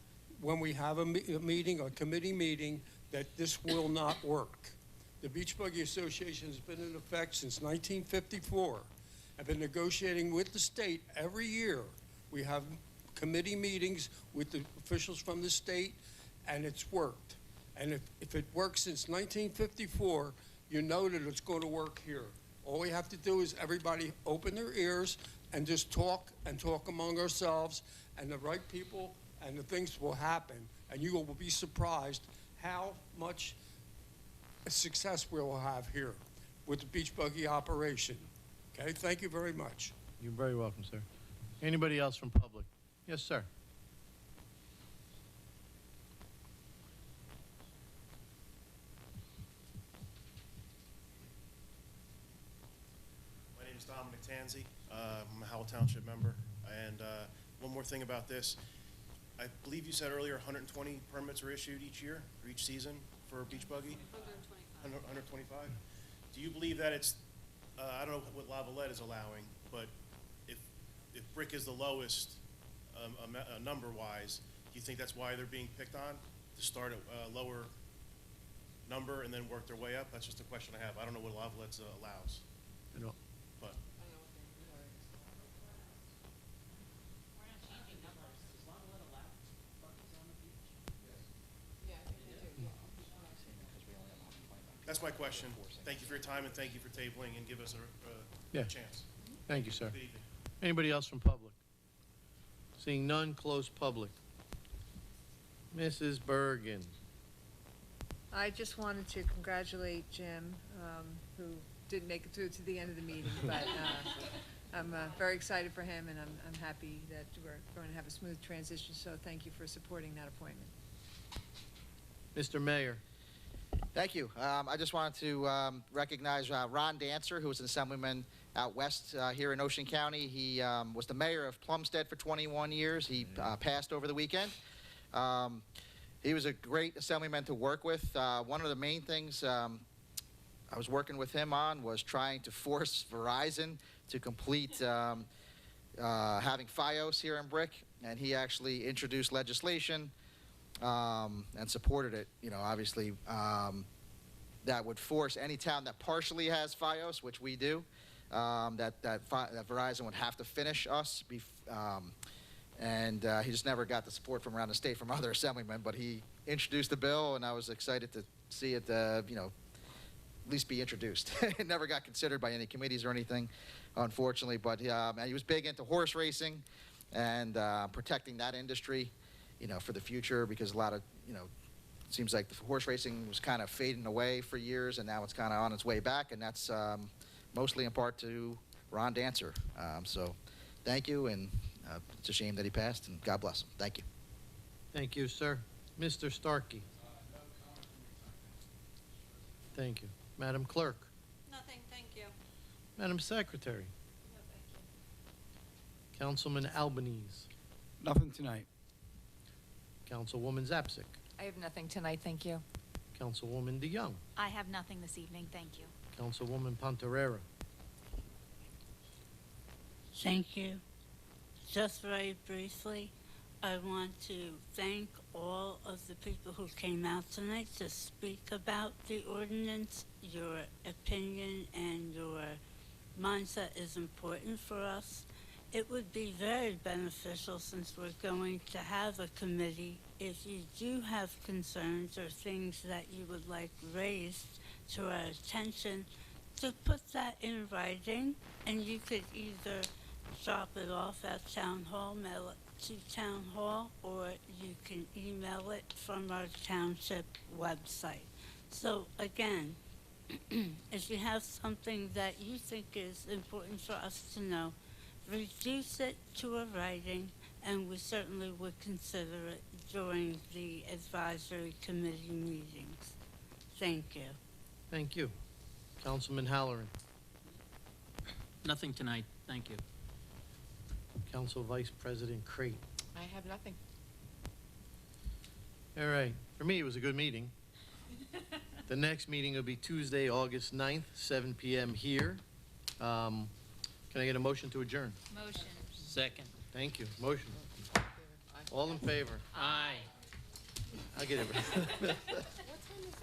when we have a meeting, a committee meeting, that this will not work. The Beach Buggy Association has been in effect since 1954. I've been negotiating with the state every year. We have committee meetings with the officials from the state, and it's worked. And if it worked since 1954, you know that it's going to work here. All we have to do is everybody open their ears and just talk among ourselves, and the right people and the things will happen. And you will be surprised how much success we will have here with the beach buggy operation. Okay, thank you very much. You're very welcome, sir. Anybody else from public? Yes, sir. My name is Dominic Tanzi. I'm a Howell Township member. And one more thing about this. I believe you said earlier 120 permits are issued each year, or each season for beach buggy? 125. Do you believe that it's, I don't know what Lavalette is allowing, but if brick is the lowest number-wise, do you think that's why they're being picked on, to start at a lower number and then work their way up? That's just a question I have. I don't know what Lavalette allows. I don't. But that's my question. Thank you for your time, and thank you for tabling and give us a chance. Thank you, sir. Anybody else from public? Seeing none, close public. Mrs. Bergen. I just wanted to congratulate Jim, who didn't make it through to the end of the meeting, but I'm very excited for him, and I'm happy that we're going to have a smooth transition, so thank you for supporting that appointment. Mr. Mayor. Thank you. I just wanted to recognize Ron Dancer, who was an assemblyman out west here in Ocean County. He was the mayor of Plumstead for 21 years. He passed over the weekend. He was a great assemblyman to work with. One of the main things I was working with him on was trying to force Verizon to complete having FiOS here in Brick, and he actually introduced legislation and supported it, obviously, that would force any town that partially has FiOS, which we do, that Verizon would have to finish us. And he just never got the support from around the state from other assemblymen, but he introduced the bill, and I was excited to see it, at least be introduced. It never got considered by any committees or anything, unfortunately, but he was big into horse racing and protecting that industry, for the future, because a lot of, it seems like the horse racing was kind of fading away for years, and now it's kind of on its way back, and that's mostly in part to Ron Dancer. So thank you, and it's a shame that he passed, and God bless him. Thank you. Thank you, sir. Mr. Starkey. Thank you. Madam Clerk. Nothing, thank you. Madam Secretary. No, thank you. Councilman Albanese. Nothing tonight. Councilwoman Zapsik. I have nothing tonight, thank you. Councilwoman DeYoung. I have nothing this evening, thank you. Councilwoman Ponterera. Thank you. Just very briefly, I want to thank all of the people who came out tonight to speak about the ordinance. Your opinion and your mindset is important for us. It would be very beneficial, since we're going to have a committee, if you do have concerns or things that you would like raised to our attention, to put that in writing, and you could either drop it off at Town Hall, mail it to Town Hall, or you can email it from our township website. So again, if you have something that you think is important for us to know, reduce it to a writing, and we certainly would consider it during the advisory committee meetings. Thank you. Thank you. Councilman Halloran. Nothing tonight, thank you. Council Vice President Crate. I have nothing. All right. For me, it was a good meeting. The next meeting will be Tuesday, August 9th, 7 p.m. here. Can I get a motion to adjourn? Motion. Second. Thank you. Motion. All in favor? Aye. I get it.